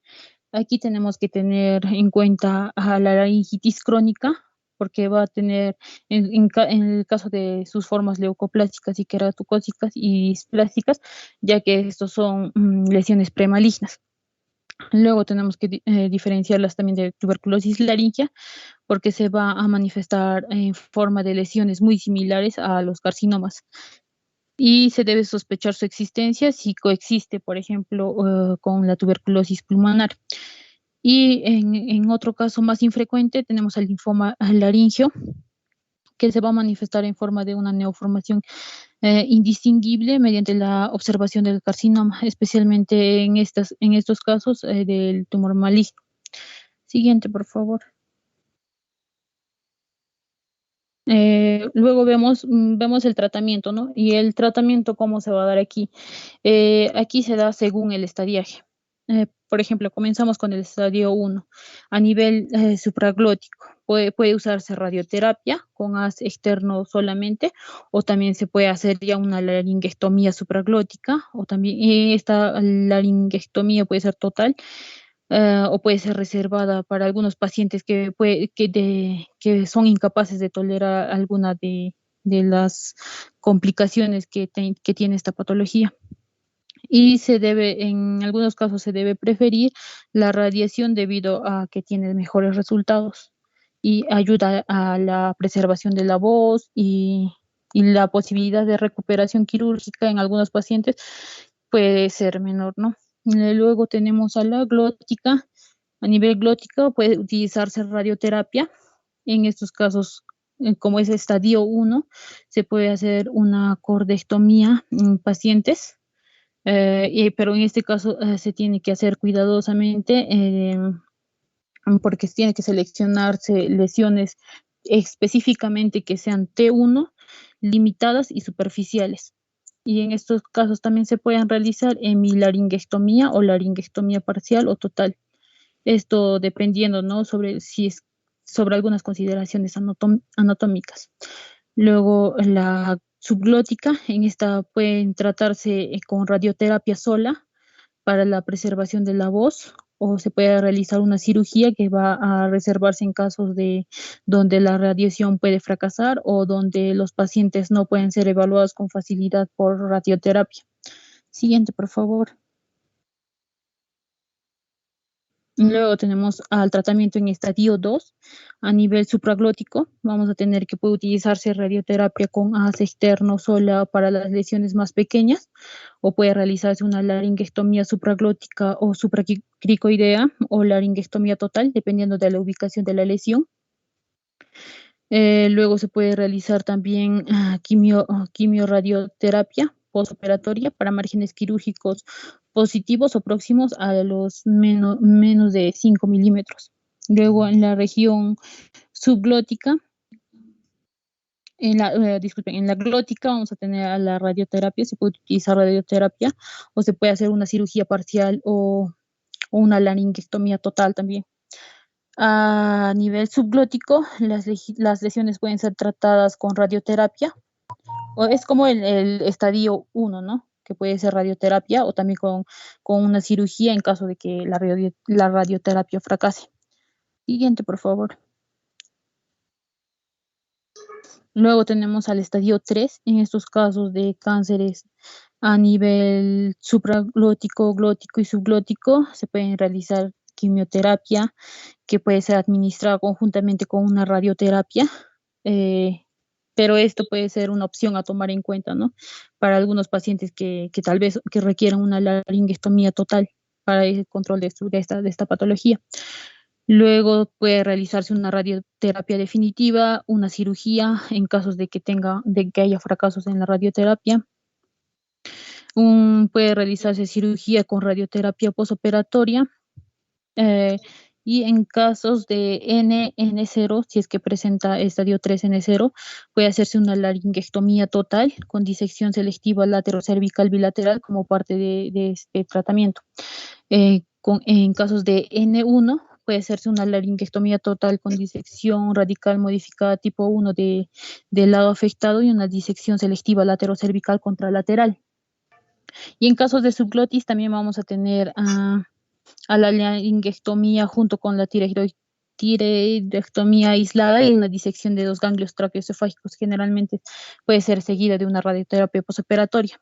Speaker 2: Aquí tenemos que tener en cuenta a la laringitis crónica, porque va a tener, en el caso de sus formas leucoplásticas y queratocócicas y displásticas, ya que estos son lesiones premalignas. Luego tenemos que diferenciarlas también de tuberculosis laringea, porque se va a manifestar en forma de lesiones muy similares a los carcinomas. Y se debe sospechar su existencia si coexiste, por ejemplo, con la tuberculosis pulmonar. Y en otro caso más infrecuente tenemos el linfoma laringeo, que se va a manifestar en forma de una neoformación indistinguible mediante la observación del carcinoma, especialmente en estos casos del tumor maligno. Siguiente, por favor. Luego vemos el tratamiento, ¿no? Y el tratamiento, ¿cómo se va a dar aquí? Aquí se da según el estadiaje. Por ejemplo, comenzamos con el estadio 1. A nivel supraglótico, puede usarse radioterapia con haz externo solamente, o también se puede hacer ya una laringectomía supraglótica, o también esta laringectomía puede ser total, o puede ser reservada para algunos pacientes que son incapaces de tolerar alguna de las complicaciones que tiene esta patología. Y en algunos casos se debe preferir la radiación debido a que tiene mejores resultados y ayuda a la preservación de la voz y la posibilidad de recuperación quirúrgica en algunos pacientes puede ser menor, ¿no? Luego tenemos a la glótica. A nivel glótico puede utilizarse radioterapia. En estos casos, como es estadio 1, se puede hacer una cordectomía en pacientes, pero en este caso se tiene que hacer cuidadosamente, porque tiene que seleccionarse lesiones específicamente que sean T1, limitadas y superficiales. Y en estos casos también se pueden realizar hemilaringectomía o laringectomía parcial o total. Esto dependiendo, ¿no? Sobre algunas consideraciones anatómicas. Luego la subglótica, en esta pueden tratarse con radioterapia sola para la preservación de la voz, o se puede realizar una cirugía que va a reservarse en casos de donde la radiación puede fracasar o donde los pacientes no pueden ser evaluados con facilidad por radioterapia. Siguiente, por favor. Luego tenemos al tratamiento en estadio 2 a nivel supraglótico. Vamos a tener que puede utilizarse radioterapia con haz externo sola para las lesiones más pequeñas, o puede realizarse una laringectomía supraglótica o supracricoidea o laringectomía total, dependiendo de la ubicación de la lesión. Luego se puede realizar también quimioradioterapia postoperatoria para márgenes quirúrgicos positivos o próximos a los menos de 5 milímetros. Luego en la región subglótica, en la glótica vamos a tener a la radioterapia, se puede utilizar radioterapia o se puede hacer una cirugía parcial o una laringectomía total también. A nivel subglótico, las lesiones pueden ser tratadas con radioterapia, o es como el estadio 1, ¿no? Que puede ser radioterapia o también con una cirugía en caso de que la radioterapia fracase. Siguiente, por favor. Luego tenemos al estadio 3, en estos casos de cánceres a nivel supraglótico, glótico y subglótico, se pueden realizar quimioterapia que puede ser administrada conjuntamente con una radioterapia, pero esto puede ser una opción a tomar en cuenta, ¿no? Para algunos pacientes que tal vez que requieran una laringectomía total para el control de esta patología. Luego puede realizarse una radioterapia definitiva, una cirugía en casos de que haya fracasos en la radioterapia. Puede realizarse cirugía con radioterapia posoperatoria. Y en casos de N0, si es que presenta estadio 3N0, puede hacerse una laringectomía total con disección selectiva laterocervical bilateral como parte de este tratamiento. En casos de N1, puede hacerse una laringectomía total con disección radical modificada tipo 1 del lado afectado y una disección selectiva laterocervical contralateral. Y en casos de subglotis también vamos a tener a la laringectomía junto con la tiroidectomía aislada y una disección de 2 ganglios traqueoesofágicos. Generalmente puede ser seguida de una radioterapia posoperatoria.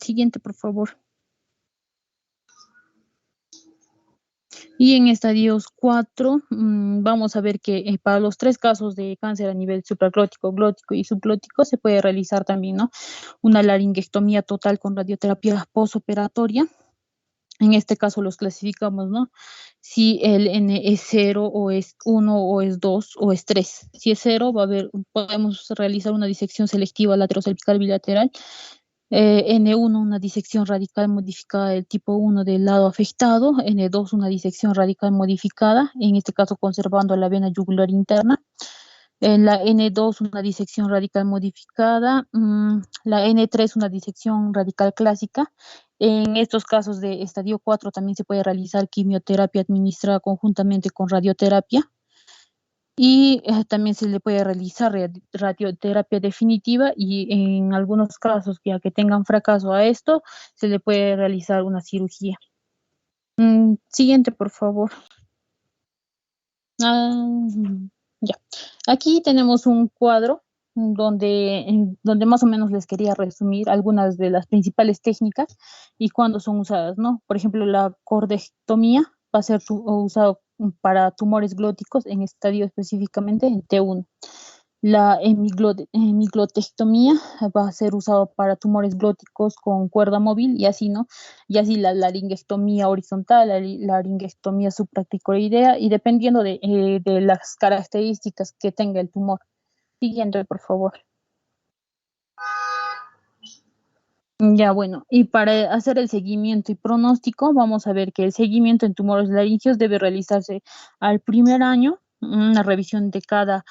Speaker 2: Siguiente, por favor. Y en estadios 4 vamos a ver que para los 3 casos de cáncer a nivel supraglótico, glótico y subglótico se puede realizar también, ¿no? Una laringectomía total con radioterapia posoperatoria. En este caso los clasificamos, ¿no? Si el N es 0 o es 1 o es 2 o es 3. Si es 0, podemos realizar una disección selectiva laterocervical bilateral. N1, una disección radical modificada del tipo 1 del lado afectado. N2, una disección radical modificada, en este caso conservando la vena yugular interna. En la N2 una disección radical modificada, la N3 una disección radical clásica. En estos casos de estadio 4 también se puede realizar quimioterapia administrada conjuntamente con radioterapia. Y también se le puede realizar radioterapia definitiva y en algunos casos, ya que tengan fracaso a esto, se le puede realizar una cirugía. Siguiente, por favor. Ya. Aquí tenemos un cuadro donde más o menos les quería resumir algunas de las principales técnicas y cuándo son usadas, ¿no? Por ejemplo, la cordectomía va a ser usado para tumores glóticos en estadio específicamente en T1. La hemiglotectomía va a ser usado para tumores glóticos con cuerda móvil y así, ¿no? Y así la laringectomía horizontal, la laringectomía supracticoidea y dependiendo de las características que tenga el tumor. Siguiente, por favor. Ya, bueno, y para hacer el seguimiento y pronóstico, vamos a ver que el seguimiento en tumores laringeos debe realizarse al primer año, una revisión de cada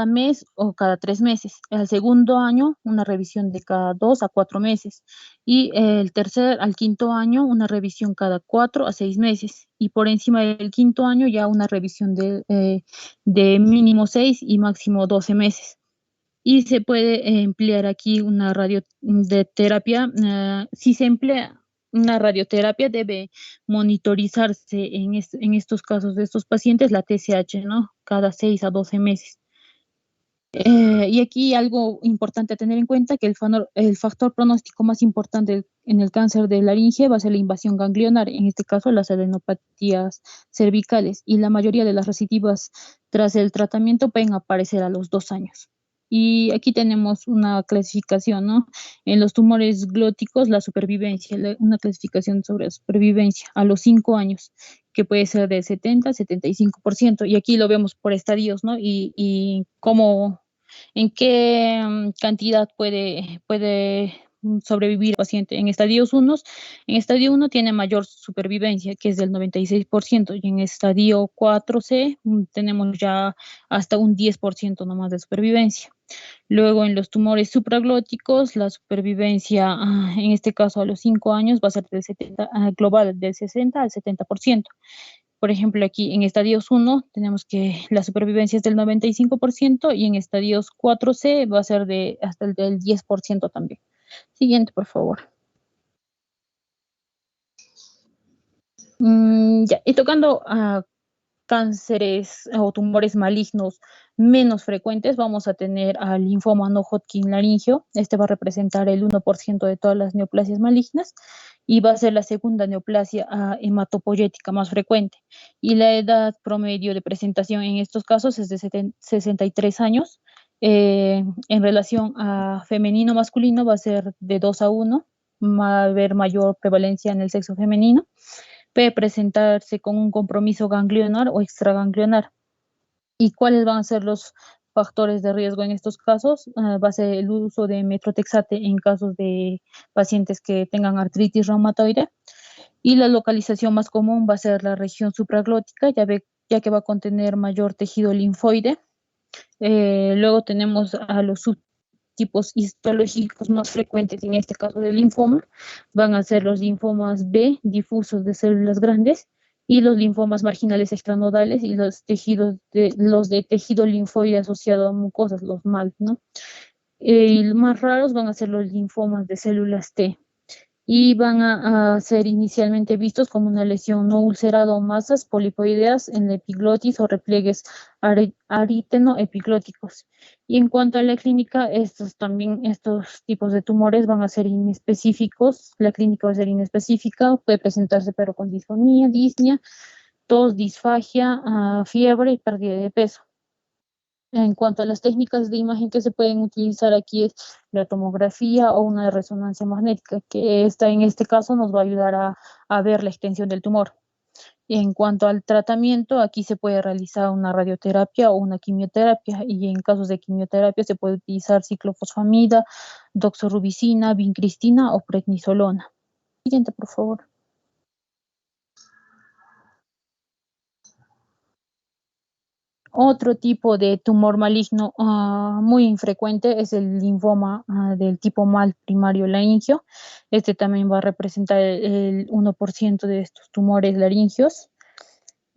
Speaker 2: mes o cada 3 meses. Al segundo año, una revisión de cada 2 a 4 meses. Y el tercer al quinto año, una revisión cada 4 a 6 meses. Y por encima del quinto año, ya una revisión de mínimo 6 y máximo 12 meses. Y se puede emplear aquí una radioterapia. Si se emplea una radioterapia, debe monitorizarse en estos casos de estos pacientes la TSH, ¿no? Cada 6 a 12 meses. Y aquí algo importante a tener en cuenta, que el factor pronóstico más importante en el cáncer de laringe va a ser la invasión ganglionar, en este caso las adenopatías cervicales, y la mayoría de las recidivas tras el tratamiento pueden aparecer a los 2 años. Y aquí tenemos una clasificación, ¿no? En los tumores glóticos, la supervivencia, una clasificación sobre la supervivencia a los 5 años, que puede ser del 70 al 75%. Y aquí lo vemos por estadios, ¿no? Y cómo, en qué cantidad puede sobrevivir el paciente. En estadios 1, en estadio 1 tiene mayor supervivencia, que es del 96%, y en estadio 4C tenemos ya hasta un 10% nomás de supervivencia. Luego, en los tumores supraglóticos, la supervivencia, en este caso a los 5 años, va a ser global del 60 al 70%. Por ejemplo, aquí en estadios 1 tenemos que la supervivencia es del 95% y en estadios 4C va a ser hasta el del 10% también. Siguiente, por favor. Ya, y tocando a cánceres o tumores malignos menos frecuentes, vamos a tener al linfoma no Hodgkin laringio. Este va a representar el 1% de todas las neoplasias malignas y va a ser la segunda neoplasia hematopoyética más frecuente. Y la edad promedio de presentación en estos casos es de 63 años. En relación a femenino-masculino va a ser de 2 a 1, va a haber mayor prevalencia en el sexo femenino. Puede presentarse con un compromiso ganglionar o extraganglionar. ¿Y cuáles van a ser los factores de riesgo en estos casos? Va a ser el uso de metrotexate en casos de pacientes que tengan artritis reumatoide. Y la localización más común va a ser la región supraglótica, ya que va a contener mayor tejido linfoide. Luego tenemos a los subtipos histológicos más frecuentes, en este caso del linfoma, van a ser los linfomas B, difusos de células grandes, y los linfomas marginales extranodales y los de tejido linfoide asociado a mucosas, los MALT, ¿no? Y los más raros van a ser los linfomas de células T. Y van a ser inicialmente vistos como una lesión no ulcerada o masas polipoideas en la epiglotis o repliegues ariteno-epiglóticos. Y en cuanto a la clínica, estos tipos de tumores van a ser inespecíficos, la clínica va a ser inespecífica, puede presentarse pero con disfonía, disnea, tos, disfagia, fiebre y pérdida de peso. En cuanto a las técnicas de imagen que se pueden utilizar aquí es la tomografía o una resonancia magnética, que en este caso nos va a ayudar a ver la extensión del tumor. Y en cuanto al tratamiento, aquí se puede realizar una radioterapia o una quimioterapia, y en casos de quimioterapia se puede utilizar ciclofosfamida, doxorubicina, vincristina o prednisolona. Siguiente, por favor. Otro tipo de tumor maligno muy infrecuente es el linfoma del tipo mal primario laringio. Este también va a representar el 1% de estos tumores laringios.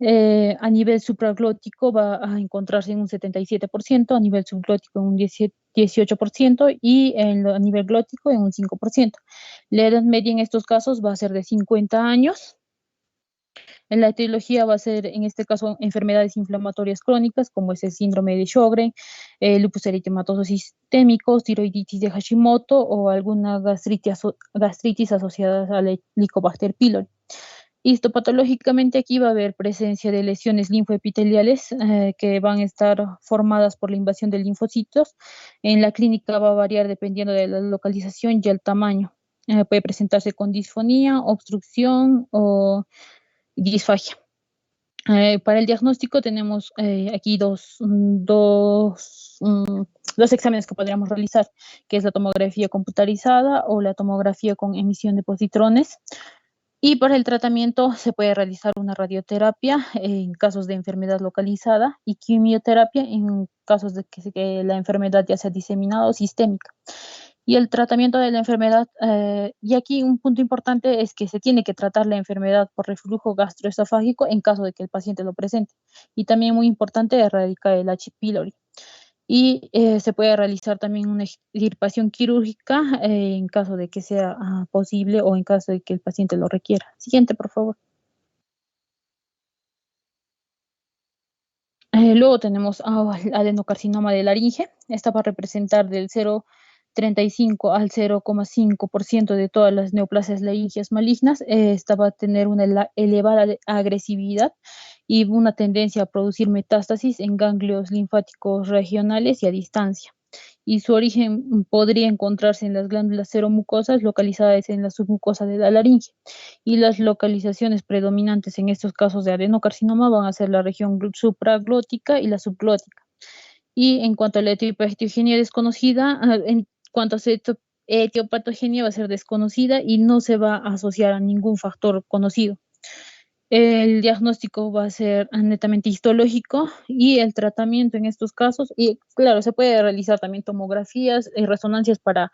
Speaker 2: A nivel supraglótico va a encontrarse en un 77%, a nivel subglótico en un 18% y a nivel glótico en un 5%. La edad media en estos casos va a ser de 50 años. En la etiología va a ser, en este caso, enfermedades inflamatorias crónicas, como es el síndrome de Sjögren, lupus eritematoso sistémico, tiroiditis de Hashimoto o alguna gastritis asociada al Helicobacter pylori. Histopatológicamente aquí va a haber presencia de lesiones linfoepiteliales que van a estar formadas por la invasión de linfocitos. En la clínica va a variar dependiendo de la localización y el tamaño. Puede presentarse con disfonía, obstrucción o disfagia. Para el diagnóstico tenemos aquí dos exámenes que podríamos realizar, que es la tomografía computarizada o la tomografía con emisión de positrones. Y para el tratamiento se puede realizar una radioterapia en casos de enfermedad localizada y quimioterapia en casos de que la enfermedad ya sea diseminada o sistémica. Y el tratamiento de la enfermedad, y aquí un punto importante es que se tiene que tratar la enfermedad por reflujo gastroesofágico en caso de que el paciente lo presente. Y también muy importante erradicar el H. pylori. Y se puede realizar también una extirpación quirúrgica en caso de que sea posible o en caso de que el paciente lo requiera. Siguiente, por favor. Luego tenemos adenocarcinoma de laringe. Esta va a representar del 0,35 al 0,5% de todas las neoplasias laringeas malignas. Esta va a tener una elevada agresividad y una tendencia a producir metástasis en ganglios linfáticos regionales y a distancia. Y su origen podría encontrarse en las glándulas seromucosas localizadas en la submucosa de la laringe. Y las localizaciones predominantes en estos casos de adenocarcinoma van a ser la región supraglótica y la subglótica. Y en cuanto a la etiopatogenia desconocida, en cuanto a su etiopatogenia va a ser desconocida y no se va a asociar a ningún factor conocido. El diagnóstico va a ser netamente histológico y el tratamiento en estos casos, y claro, se puede realizar también tomografías y resonancias para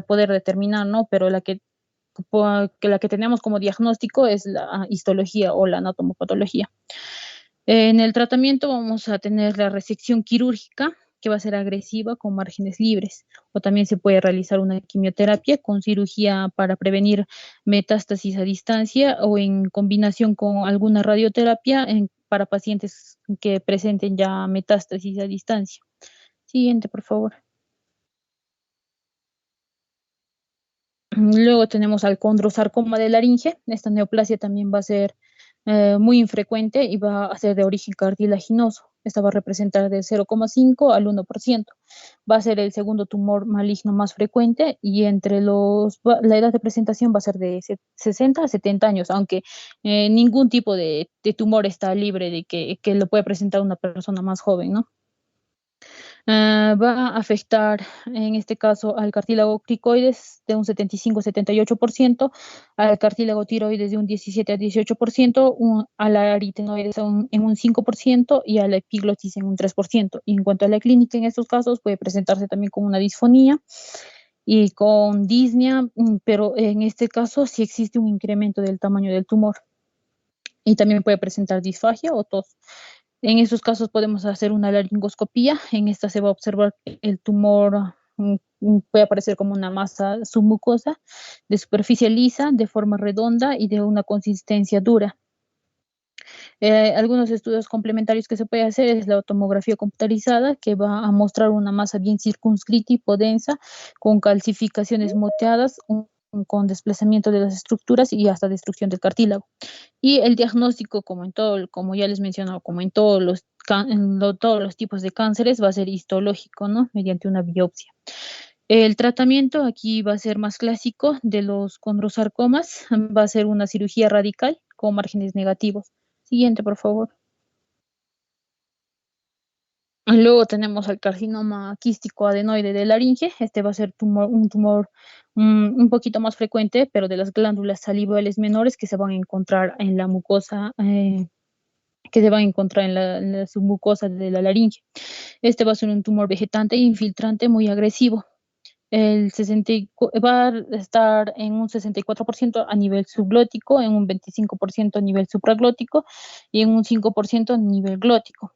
Speaker 2: poder determinar, ¿no? Pero la que tenemos como diagnóstico es la histología o la anatomopatología. En el tratamiento vamos a tener la resección quirúrgica, que va a ser agresiva con márgenes libres, o también se puede realizar una quimioterapia con cirugía para prevenir metástasis a distancia o en combinación con alguna radioterapia para pacientes que presenten ya metástasis a distancia. Siguiente, por favor. Luego tenemos al condrosarcoma de laringe. Esta neoplasia también va a ser muy infrecuente y va a ser de origen cartilaginoso. Esta va a representar del 0,5 al 1%. Va a ser el segundo tumor maligno más frecuente y la edad de presentación va a ser de 60 a 70 años, aunque ningún tipo de tumor está libre de que lo puede presentar una persona más joven, ¿no? Va a afectar, en este caso, al cartílago cricoides de un 75-78%, al cartílago tiroides de un 17 a 18%, a la aritenoides en un 5% y a la epiglotis en un 3%. Y en cuanto a la clínica, en estos casos puede presentarse también con una disfonía y con disnea, pero en este caso sí existe un incremento del tamaño del tumor. Y también puede presentar disfagia o tos. En esos casos podemos hacer una laringoscopía. En esta se va a observar que el tumor puede aparecer como una masa submucosa de superficie lisa, de forma redonda y de una consistencia dura. Algunos estudios complementarios que se puede hacer es la tomografía computarizada, que va a mostrar una masa bien circunscrita y podensa, con calcificaciones moteadas, con desplazamiento de las estructuras y hasta destrucción del cartílago. Y el diagnóstico, como ya les mencionaba, como en todos los tipos de cánceres, va a ser histológico, ¿no? Mediante una biopsia. El tratamiento aquí va a ser más clásico de los condrosarcomas, va a ser una cirugía radical con márgenes negativos. Siguiente, por favor. Luego tenemos el carcinoma quístico adenoide de laringe. Este va a ser un tumor un poquito más frecuente, pero de las glándulas salivales menores que se van a encontrar en la mucosa que se van a encontrar en la submucosa de la laringe. Este va a ser un tumor vegetante e infiltrante muy agresivo. Va a estar en un 64% a nivel subglótico, en un 25% a nivel supraglótico y en un 5% a nivel glótico.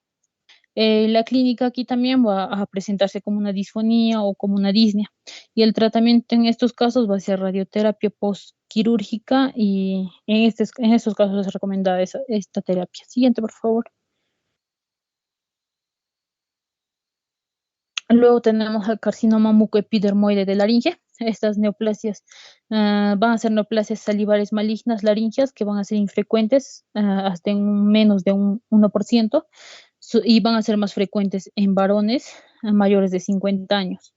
Speaker 2: La clínica aquí también va a presentarse como una disfonía o como una disnea. Y el tratamiento en estos casos va a ser radioterapia postquirúrgica y en estos casos es recomendada esta terapia. Siguiente, por favor. Luego tenemos el carcinoma mucoepidermoide de laringe. Estas neoplasias van a ser neoplasias salivares malignas laringeas que van a ser infrecuentes, hasta en menos de un 1%, y van a ser más frecuentes en varones mayores de 50 años.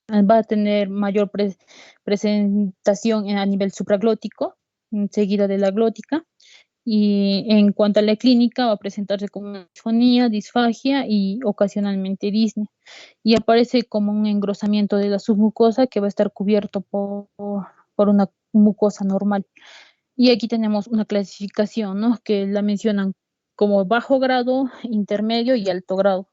Speaker 2: Va a tener mayor presentación a nivel supraglótico, seguida de la glótica. Y en cuanto a la clínica, va a presentarse como una disfonía, disfagia y ocasionalmente disnea. Y aparece como un engrosamiento de la submucosa que va a estar cubierto por una mucosa normal. Y aquí tenemos una clasificación, ¿no? Que la mencionan como bajo grado, intermedio y alto grado.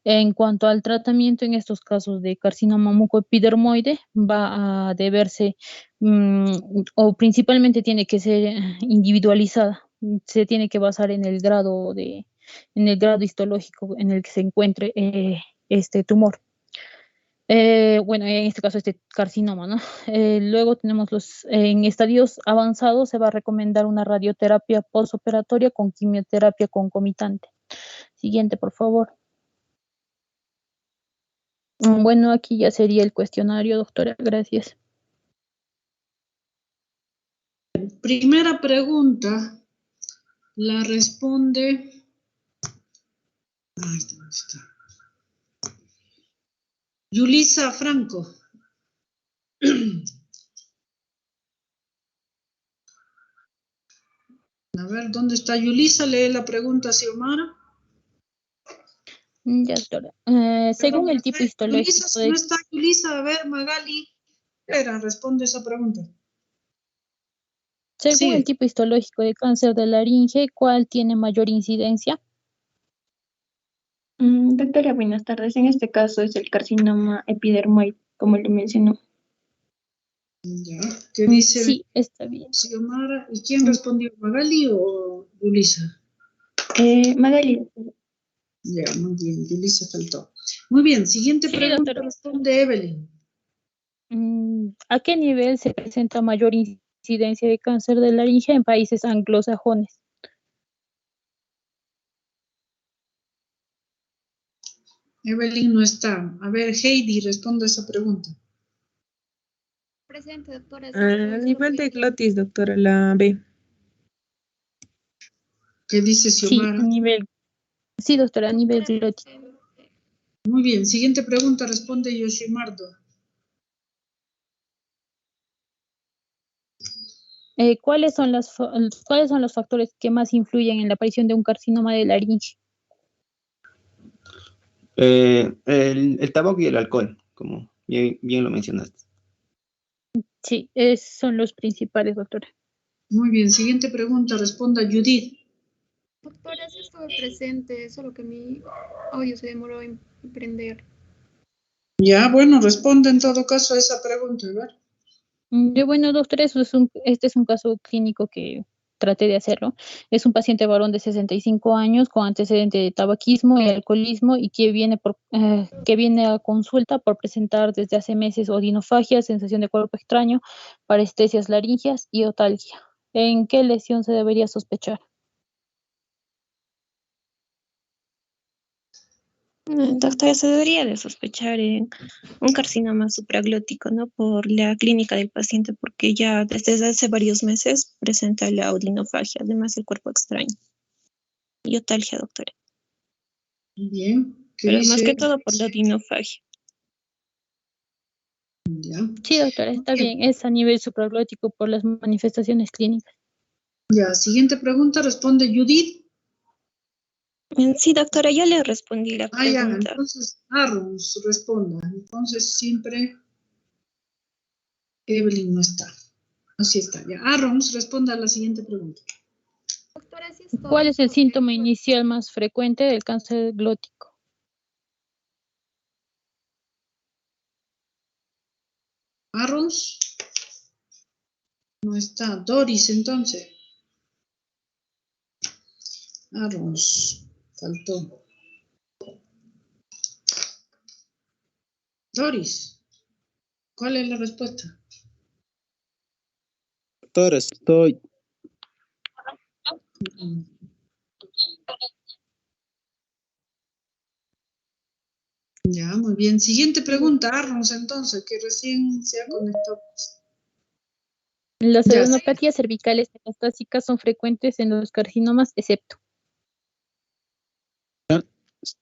Speaker 2: En cuanto al tratamiento en estos casos de carcinoma mucoepidermoide, va a deberse, o principalmente tiene que ser individualizada. Se tiene que basar en el grado histológico en el que se encuentre este tumor. Bueno, en este caso este carcinoma, ¿no? Luego tenemos en estadios avanzados se va a recomendar una radioterapia postoperatoria con quimioterapia concomitante. Siguiente, por favor. Bueno, aquí ya sería el cuestionario, doctora. Gracias.
Speaker 1: Primera pregunta, la responde. ¿Dónde está? Yulisa Franco. A ver, ¿dónde está Yulisa? Lee la pregunta, Xiomara.
Speaker 2: Ya, doctora. Según el tipo histológico.
Speaker 1: Yulisa, si no está Yulisa, a ver, Magali. Espera, responde esa pregunta.
Speaker 2: Según el tipo histológico de cáncer de laringe, ¿cuál tiene mayor incidencia?
Speaker 4: Doctora, buenas tardes. En este caso es el carcinoma epidermoide, como le mencionó.
Speaker 1: Ya, ¿qué dice?
Speaker 2: Sí, está bien.
Speaker 1: Xiomara, ¿y quién respondió, Magali o Yulisa?
Speaker 4: Magali.
Speaker 1: Ya, muy bien, Yulisa faltó. Muy bien, siguiente pregunta,
Speaker 2: doctora.
Speaker 1: Responde Evelyn.
Speaker 2: ¿A qué nivel se presenta mayor incidencia de cáncer de laringe en países anglosajones?
Speaker 1: Evelyn no está. A ver, Heidi, responde esa pregunta.
Speaker 5: Presente, doctora.
Speaker 6: A nivel de glotis, doctora, la B.
Speaker 1: ¿Qué dice Xiomara?
Speaker 2: Sí, doctora, a nivel glotis.
Speaker 1: Muy bien, siguiente pregunta, responde Yoshimardo.
Speaker 2: ¿Cuáles son los factores que más influyen en la aparición de un carcinoma de laringe?
Speaker 7: El tabaco y el alcohol, como bien lo mencionaste.
Speaker 2: Sí, son los principales, doctora.
Speaker 1: Muy bien, siguiente pregunta, responda Judith.
Speaker 5: Doctora, sí estuve presente, solo que mi audio se demoró en prender.
Speaker 1: Ya, bueno, responde en todo caso a esa pregunta, a ver.
Speaker 2: Bueno, doctora, este es un caso clínico que traté de hacerlo. Es un paciente varón de 65 años con antecedente de tabaquismo y alcoholismo y que viene a consulta por presentar desde hace meses odinofagia, sensación de cuerpo extraño, parestesias laringeas y otalgia. ¿En qué lesión se debería sospechar?
Speaker 4: Doctora, se debería de sospechar en un carcinoma supraglótico, ¿no? Por la clínica del paciente, porque ya desde hace varios meses presenta la odinofagia, además el cuerpo extraño. Y otalgia, doctora.
Speaker 1: Bien.
Speaker 4: Pero más que todo por la odinofagia.
Speaker 1: Ya.
Speaker 2: Sí, doctora, está bien. Es a nivel supraglótico por las manifestaciones clínicas.
Speaker 1: Ya, siguiente pregunta, responde Judith.
Speaker 4: Sí, doctora, yo le respondí la pregunta.
Speaker 1: Ya, entonces Arrons responda. Entonces siempre Evelyn no está. Así está, ya. Arrons responda a la siguiente pregunta.
Speaker 5: Doctora, sí estoy.
Speaker 2: ¿Cuál es el
Speaker 5: porque,
Speaker 2: síntoma
Speaker 5: pues,
Speaker 2: inicial más frecuente del cáncer glótico?
Speaker 1: Arrows. No está. Doris, entonces. Arrows. Faltó. Doris, ¿cuál es la respuesta?
Speaker 7: Doctora, estoy.
Speaker 1: Ya, muy bien. Siguiente pregunta, Arrows, entonces, que recién se ha conectado.
Speaker 2: Las
Speaker 1: Ya,
Speaker 2: adenopatías cervicales metastásicas son frecuentes en los carcinomas, excepto.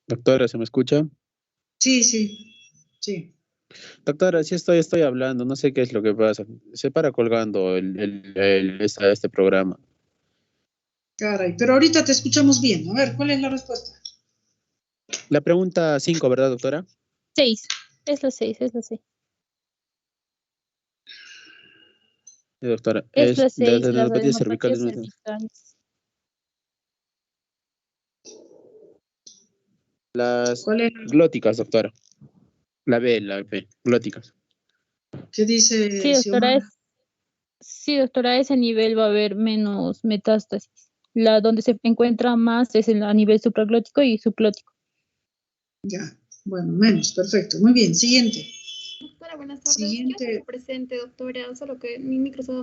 Speaker 7: Doctora, ¿se me escucha?
Speaker 1: sí, sí.
Speaker 7: Doctora, sí estoy hablando, no sé qué es lo que pasa. Se para colgando este programa.
Speaker 1: Caray, pero ahorita te escuchamos bien. A ver, ¿cuál es la respuesta?
Speaker 7: La pregunta 5, ¿verdad, doctora?
Speaker 2: 6. Es la 6, es la 6.
Speaker 7: Sí, doctora.
Speaker 2: Es la
Speaker 7: Es las
Speaker 2: 6, las
Speaker 7: adenopatías cervicales.
Speaker 2: adenopatías cervicales.
Speaker 7: Las
Speaker 1: ¿Cuál es?
Speaker 7: glóticas, doctora. La B, glóticas.
Speaker 1: ¿Qué dice
Speaker 2: Sí, doctora,
Speaker 1: Xiomara?
Speaker 2: sí, doctora, a ese nivel va a haber menos metástasis. La donde se encuentra más es a nivel supraglótico y subglótico.
Speaker 1: Ya, bueno, menos, perfecto. Muy bien, siguiente.
Speaker 5: Doctora, buenas tardes. Yo
Speaker 1: Siguiente.
Speaker 5: estoy presente, doctora, solo que mi micro estaba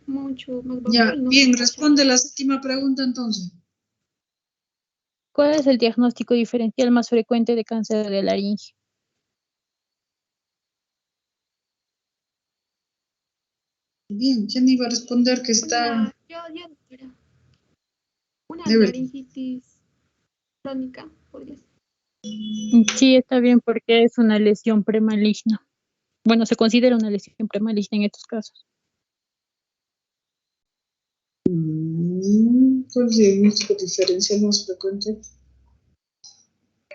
Speaker 5: mucho más bajo
Speaker 1: Ya,
Speaker 5: y no se
Speaker 1: bien,
Speaker 5: escucha.
Speaker 1: responde la séptima pregunta entonces.
Speaker 2: ¿Cuál es el diagnóstico diferencial más frecuente de cáncer de laringe?
Speaker 1: Bien, ¿quién iba a responder que está?
Speaker 5: Yo, doctora. Una
Speaker 1: Evelyn.
Speaker 5: laringitis crónica, podría ser.
Speaker 2: Sí, está bien porque es una lesión premaligna. Bueno, se considera una lesión premaligna en estos casos.
Speaker 1: ¿Cuál es el diagnóstico diferencial más frecuente?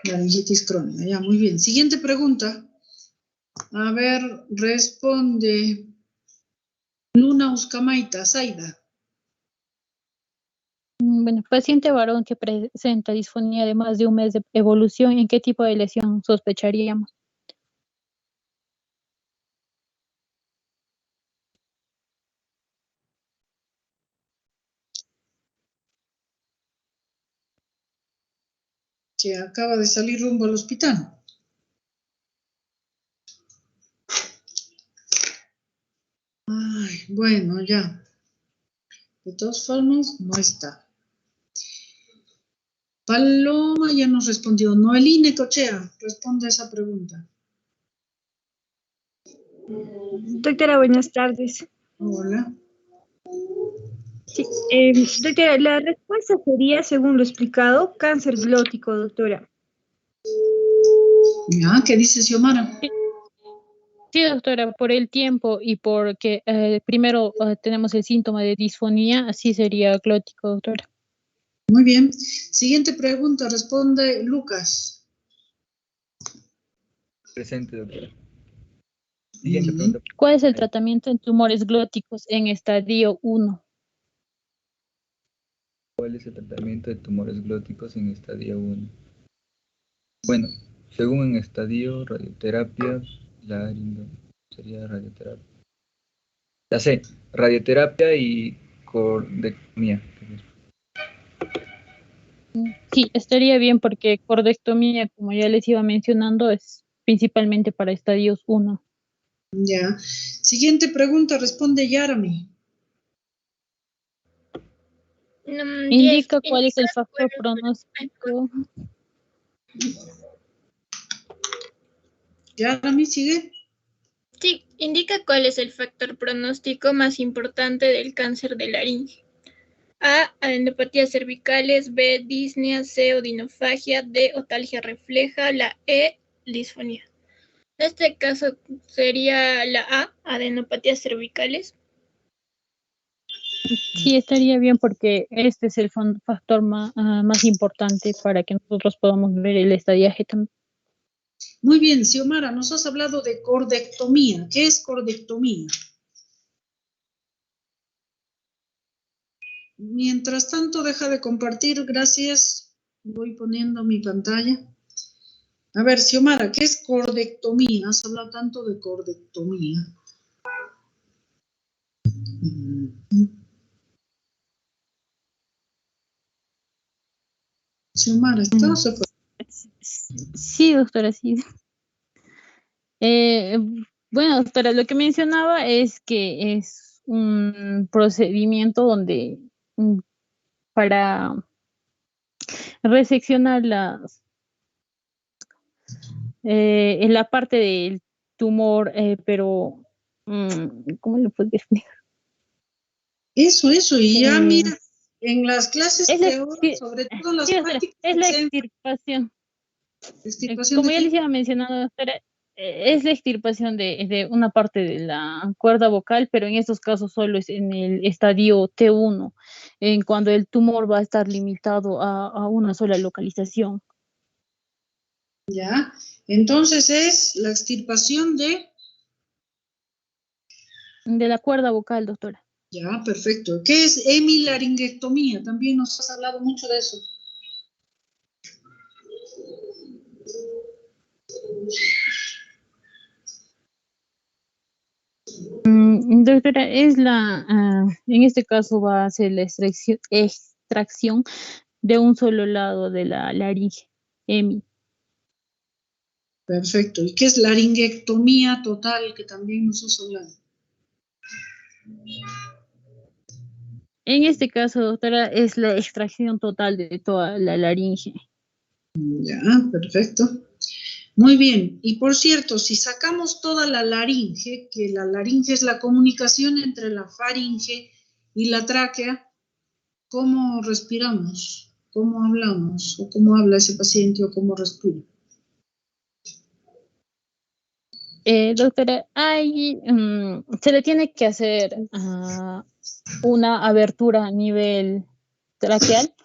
Speaker 1: Laringitis crónica. Ya, muy bien. Siguiente pregunta. A ver, responde Luna Uscamaita, Zaida.
Speaker 2: Bueno, paciente varón que presenta disfonía de más de un mes de evolución, ¿en qué tipo de lesión sospecharíamos?
Speaker 1: Que acaba de salir rumbo al hospital. Ay, bueno, ya. De todas formas, no está. Paloma ya nos respondió. Noeline Cochea, responde a esa pregunta.
Speaker 8: Doctora, buenas tardes.
Speaker 1: Hola.
Speaker 8: Sí, doctora, la respuesta sería, según lo explicado, cáncer glótico, doctora.
Speaker 1: Ya, ¿qué dice Xiomara?
Speaker 2: Sí, doctora, por el tiempo y porque primero tenemos el síntoma de disfonía, así sería glótico, doctora.
Speaker 1: Muy bien. Siguiente pregunta, responde Lucas.
Speaker 9: Presente, doctora. Siguiente pregunta.
Speaker 2: ¿Cuál es el tratamiento en tumores glóticos en estadio 1?
Speaker 9: ¿Cuál es el tratamiento de tumores glóticos en estadio 1? Bueno, según en estadio, radioterapia, sería radioterapia. Ya sé, radioterapia y cordectomía.
Speaker 2: Sí, estaría bien porque cordectomía, como ya les iba mencionando, es principalmente para estadios 1.
Speaker 1: Ya. Siguiente pregunta, responde Yarami.
Speaker 2: Indica cuál es el factor pronóstico.
Speaker 1: Yarami, sigue.
Speaker 10: Sí, indica cuál es el factor pronóstico más importante del cáncer de laringe. A, adenopatías cervicales, B, disnea, C, odinofagia, D, otalgia refleja, la E, disfonía. En este caso sería la A, adenopatías cervicales.
Speaker 2: Sí, estaría bien porque este es el factor más importante para que nosotros podamos ver el estadiaje también.
Speaker 1: Muy bien, Xiomara, nos has hablado de cordectomía. ¿Qué es cordectomía? Mientras tanto, deja de compartir, gracias. Voy poniendo mi pantalla. A ver, Xiomara, ¿qué es cordectomía? Has hablado tanto de cordectomía. Xiomara, ¿está o se fue?
Speaker 2: Sí, doctora, sí. Bueno, doctora, lo que mencionaba es que es un procedimiento donde para reseccionar en la parte del tumor, pero ¿cómo lo puedo explicar?
Speaker 1: Eso, y ya mira, en las clases
Speaker 2: Es
Speaker 1: teóricas, sobre todo en las
Speaker 2: sí, doctora,
Speaker 1: prácticas,
Speaker 2: es la extirpación.
Speaker 1: ¿extirpación
Speaker 2: Como
Speaker 1: de
Speaker 2: ya
Speaker 1: qué?
Speaker 2: les iba mencionando, doctora, es la extirpación de una parte de la cuerda vocal, pero en estos casos solo es en el estadio T1, en cuando el tumor va a estar limitado a una sola localización.
Speaker 1: Ya, entonces es la extirpación de...
Speaker 2: De la cuerda vocal, doctora.
Speaker 1: Ya, perfecto. ¿Qué es hemilaringectomía? También nos has hablado mucho de eso.
Speaker 2: Doctora, es en este caso va a ser la extracción de un solo lado de la laringe, hemi.
Speaker 1: Perfecto. ¿Y qué es laringectomía total, que también nos has hablado?
Speaker 2: En este caso, doctora, es la extracción total de toda la laringe.
Speaker 1: Ya, perfecto. Muy bien. Y por cierto, si sacamos toda la laringe, que la laringe es la comunicación entre la faringe y la tráquea, ¿cómo respiramos? ¿Cómo hablamos? ¿O cómo habla ese paciente o cómo respira?
Speaker 2: Doctora, se le tiene que hacer una abertura a nivel traqueal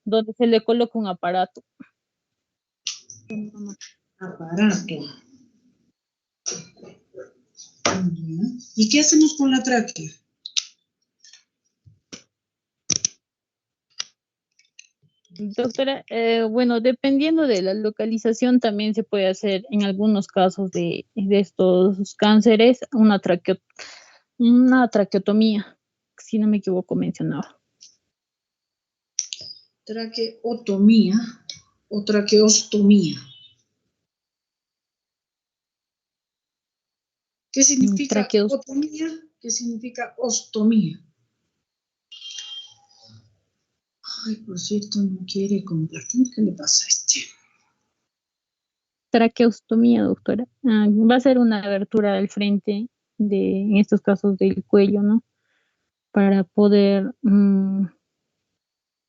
Speaker 2: donde se le coloca un aparato.
Speaker 1: Aparato. ¿Y qué hacemos con la tráquea?
Speaker 2: Doctora, bueno, dependiendo de la localización también se puede hacer en algunos casos de estos cánceres una traqueotomía, si no me equivoco mencionaba.
Speaker 1: Traqueotomía o traqueostomía. ¿Qué significa otomía? ¿Qué significa ostomía? Ay, por cierto, no quiere compartir. ¿Qué le pasa a este?
Speaker 2: Traqueostomía, doctora. Va a ser una abertura al frente en estos casos del cuello, ¿no? Para poder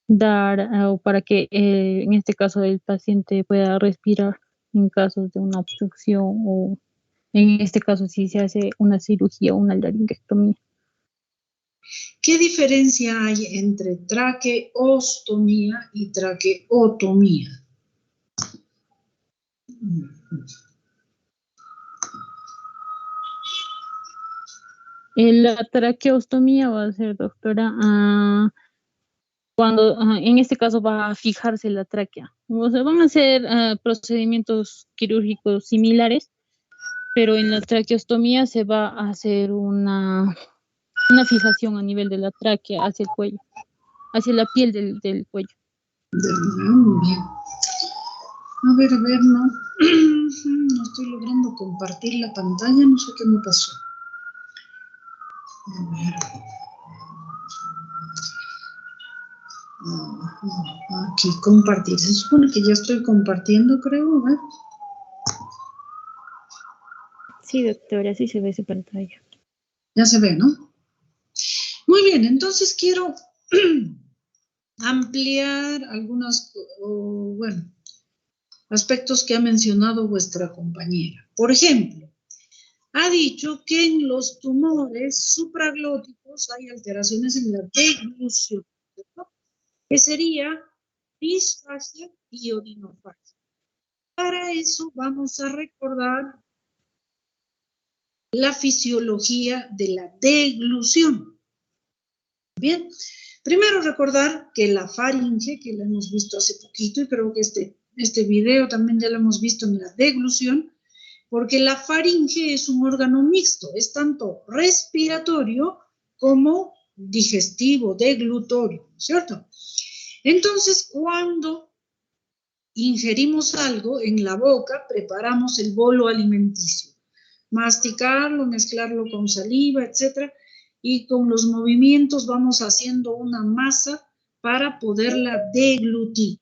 Speaker 2: dar, o para que en este caso el paciente pueda respirar en casos de una obstrucción o en este caso si se hace una cirugía o una laringectomía.
Speaker 1: ¿Qué diferencia hay entre traqueostomía y traqueotomía?
Speaker 2: La traqueostomía va a ser, doctora, cuando en este caso va a fijarse la tráquea. O sea, van a ser procedimientos quirúrgicos similares, pero en la traqueostomía se va a hacer una fijación a nivel de la tráquea hacia el cuello, hacia la piel del cuello.
Speaker 1: Muy bien. A ver, no. No estoy logrando compartir la pantalla, no sé qué me pasó. A ver. Aquí compartir. Se supone que ya estoy compartiendo, creo. A ver.
Speaker 2: Sí, doctora, sí se ve su pantalla.
Speaker 1: Ya se ve, ¿no? Muy bien, entonces quiero ampliar algunos, aspectos que ha mencionado vuestra compañera. Por ejemplo, ha dicho que en los tumores supraglóticos hay alteraciones en la deglución, ¿cierto? Que sería disfagia y odinofagia. Para eso vamos a recordar la fisiología de la deglución. Bien, Primero recordar que la faringe, que la hemos visto hace poquito, y creo que este video también ya lo hemos visto en la deglución, porque la faringe es un órgano mixto, es tanto respiratorio como digestivo, deglutorio, ¿cierto? Entonces, cuando ingerimos algo en la boca, preparamos el bolo alimenticio. Masticarlo, mezclarlo con saliva, etc. Y con los movimientos vamos haciendo una masa para poderla deglutir.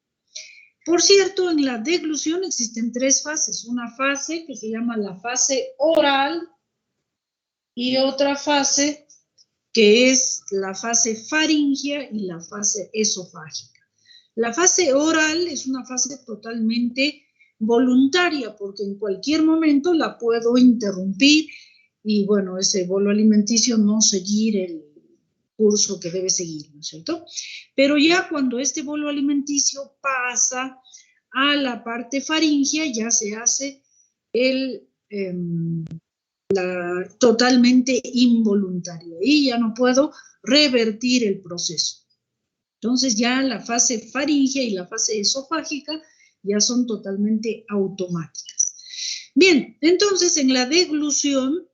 Speaker 1: Por cierto, en la deglución existen 3 fases. Una fase que se llama la fase oral y otra fase que es la fase faríngea y la fase esofágica. La fase oral es una fase totalmente voluntaria porque en cualquier momento la puedo interrumpir y, bueno, ese bolo alimenticio no seguir el curso que debe seguir, ¿no es cierto? Pero ya cuando este bolo alimenticio pasa a la parte faríngea, ya se hace totalmente involuntario y ya no puedo revertir el proceso. Entonces ya la fase faríngea y la fase esofágica ya son totalmente automáticas. Bien, entonces en la deglución,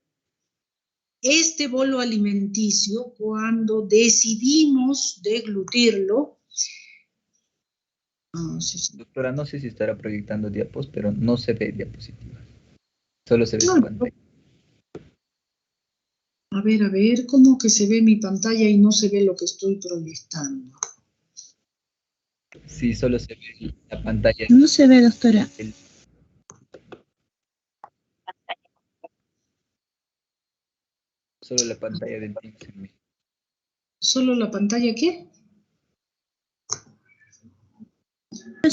Speaker 1: este bolo alimenticio, cuando decidimos deglutirlo,
Speaker 9: Doctora, no sé si estará proyectando diapos, pero no se ve diapositiva. Solo se ve su pantalla.
Speaker 1: A ver, ¿cómo que se ve mi pantalla y no se ve lo que estoy proyectando?
Speaker 9: Sí, solo se ve la pantalla.
Speaker 11: No se ve, doctora.
Speaker 9: Solo la pantalla del Teams en mí.
Speaker 1: ¿Solo la pantalla qué?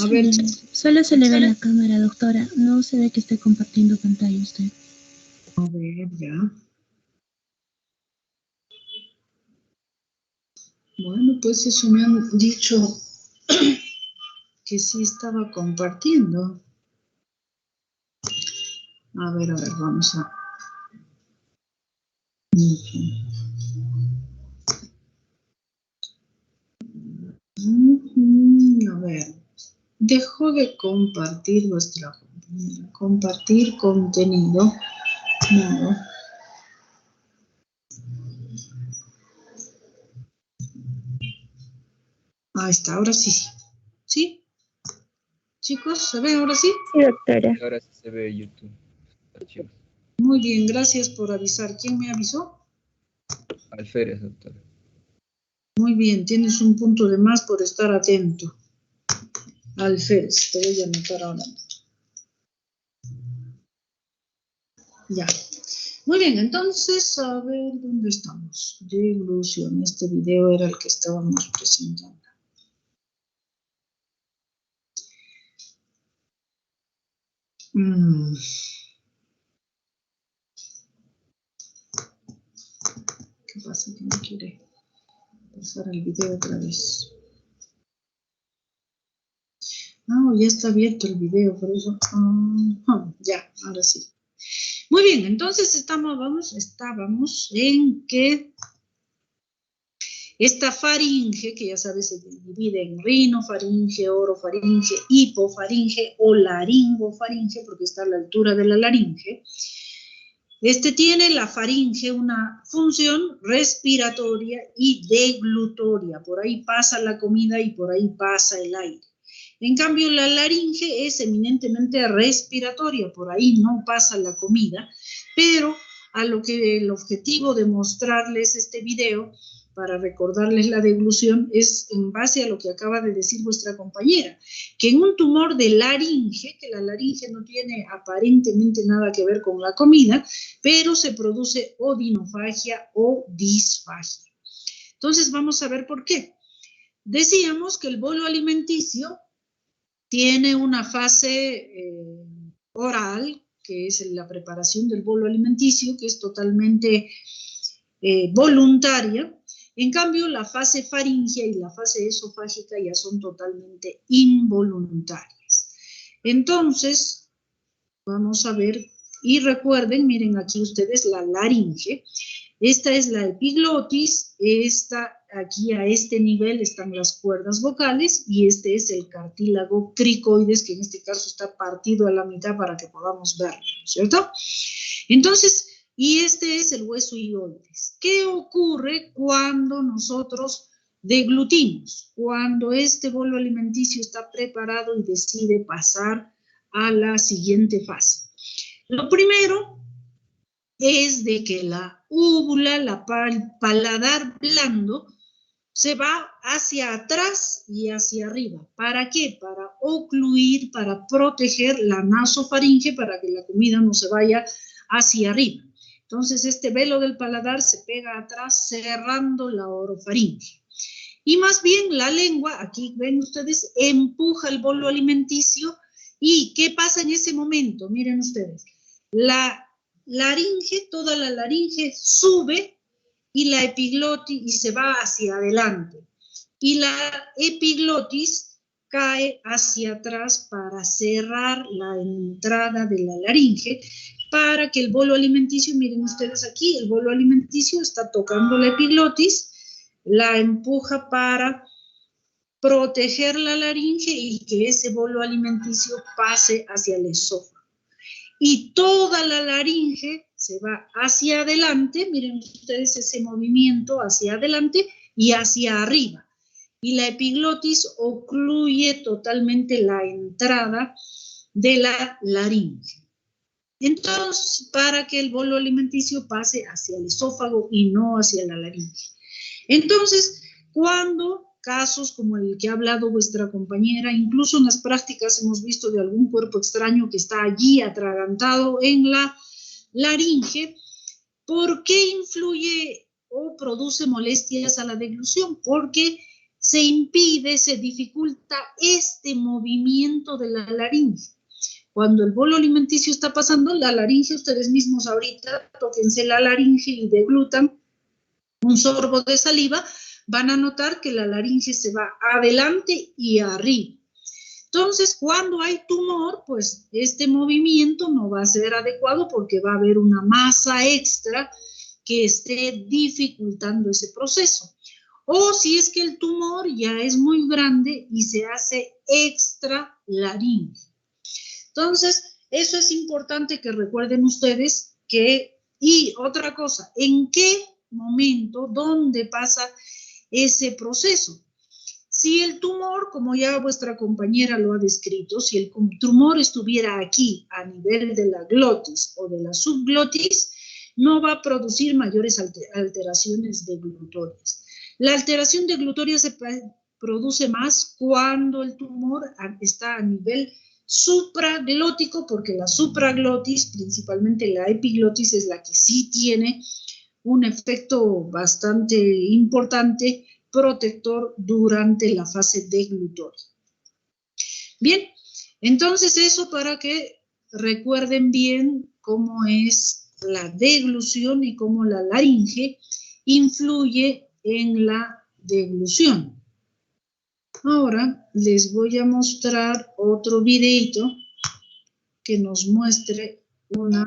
Speaker 11: A ver. Solo se le ve la cámara, doctora. No se ve que esté compartiendo pantalla usted.
Speaker 1: A ver, ya. Bueno, pues eso me han dicho que sí estaba compartiendo. A ver, vamos a... A ver, dejo de compartir vuestra... Compartir contenido. No. Ahí está, ahora sí. ¿Sí? Chicos, ¿se ve ahora sí?
Speaker 4: Sí, doctora.
Speaker 9: Ahora sí se ve YouTube. Archivos.
Speaker 1: Muy bien, gracias por avisar. ¿Quién me avisó?
Speaker 9: Alférez, doctora.
Speaker 1: Muy bien, tienes un punto de más por estar atento. Alférez, te voy a anotar ahora. Ya. Muy bien, entonces, a ver, ¿dónde estamos? Deglución. Este video era el que estábamos presentando. ¿Qué pasa? Que no quiere pasar el video otra vez. No, ya está abierto el video, por eso. Ya, ahora sí. Muy bien, entonces estábamos en que esta faringe, que ya sabes se divide en rinofaringe, orofaringe, hipofaringe o laringofaringe, porque está a la altura de la laringe. Tiene la faringe una función respiratoria y deglutoria. Por ahí pasa la comida y por ahí pasa el aire. En cambio, la laringe es eminentemente respiratoria, por ahí no pasa la comida, pero a lo que el objetivo de mostrarles este video, para recordarles la deglución, es en base a lo que acaba de decir vuestra compañera, que en un tumor de laringe, que la laringe no tiene aparentemente nada que ver con la comida, pero se produce odinofagia o disfagia. Entonces vamos a ver por qué. Decíamos que el bolo alimenticio tiene una fase oral, que es la preparación del bolo alimenticio, que es totalmente voluntaria. En cambio, la fase faríngea y la fase esofágica ya son totalmente involuntarias. Entonces, vamos a ver, y recuerden, miren aquí ustedes la laringe. Esta es la epiglotis, esta aquí a este nivel están las cuerdas vocales y este es el cartílago cricoides, que en este caso está partido a la mitad para que podamos verlo, ¿cierto? Entonces, y este es el hueso hioides. ¿Qué ocurre cuando nosotros deglutimos? Cuando este bolo alimenticio está preparado y decide pasar a la siguiente fase. Lo primero es de que la úvula, paladar blando, se va hacia atrás y hacia arriba. ¿Para qué? Para ocluir, para proteger la nasofaringe, para que la comida no se vaya hacia arriba. Entonces, este velo del paladar se pega atrás, cerrando la orofaringe. Y más bien la lengua, aquí ven ustedes, empuja el bolo alimenticio. ¿Y qué pasa en ese momento? Miren ustedes, la laringe, toda la laringe sube y la epiglotis y se va hacia adelante. Y la epiglotis cae hacia atrás para cerrar la entrada de la laringe, para que el bolo alimenticio, miren ustedes aquí, el bolo alimenticio está tocando la epiglotis, la empuja para proteger la laringe y que ese bolo alimenticio pase hacia el esófago. Y toda la laringe se va hacia adelante, miren ustedes ese movimiento hacia adelante y hacia arriba. Y la epiglotis ocluye totalmente la entrada de la laringe. Entonces, para que el bolo alimenticio pase hacia el esófago y no hacia la laringe. Entonces, cuando casos como el que ha hablado vuestra compañera, incluso en las prácticas hemos visto de algún cuerpo extraño que está allí atragantado en la laringe, ¿por qué influye o produce molestias a la deglución? Porque se impide, se dificulta este movimiento de la laringe. Cuando el bolo alimenticio está pasando, la laringe, ustedes mismos ahorita tóquense la laringe y deglutan un sorbo de saliva, van a notar que la laringe se va adelante y arriba. Entonces, cuando hay tumor, pues este movimiento no va a ser adecuado porque va a haber una masa extra que esté dificultando ese proceso. O si es que el tumor ya es muy grande y se hace extra laringe. Entonces, eso es importante que recuerden ustedes que, y otra cosa, ¿en qué momento, dónde pasa ese proceso? Si el tumor, como ya vuestra compañera lo ha descrito, si el tumor estuviera aquí a nivel de la glotis o de la subglotis, no va a producir mayores alteraciones deglutorias. La alteración deglutoria se produce más cuando el tumor está a nivel supraglótico, porque la supraglotis, principalmente la epiglotis, es la que sí tiene un efecto bastante importante protector durante la fase deglutoria. Bien, entonces eso para que recuerden bien cómo es la deglución y cómo la laringe influye en la deglución. Ahora les voy a mostrar otro videito que nos muestre una...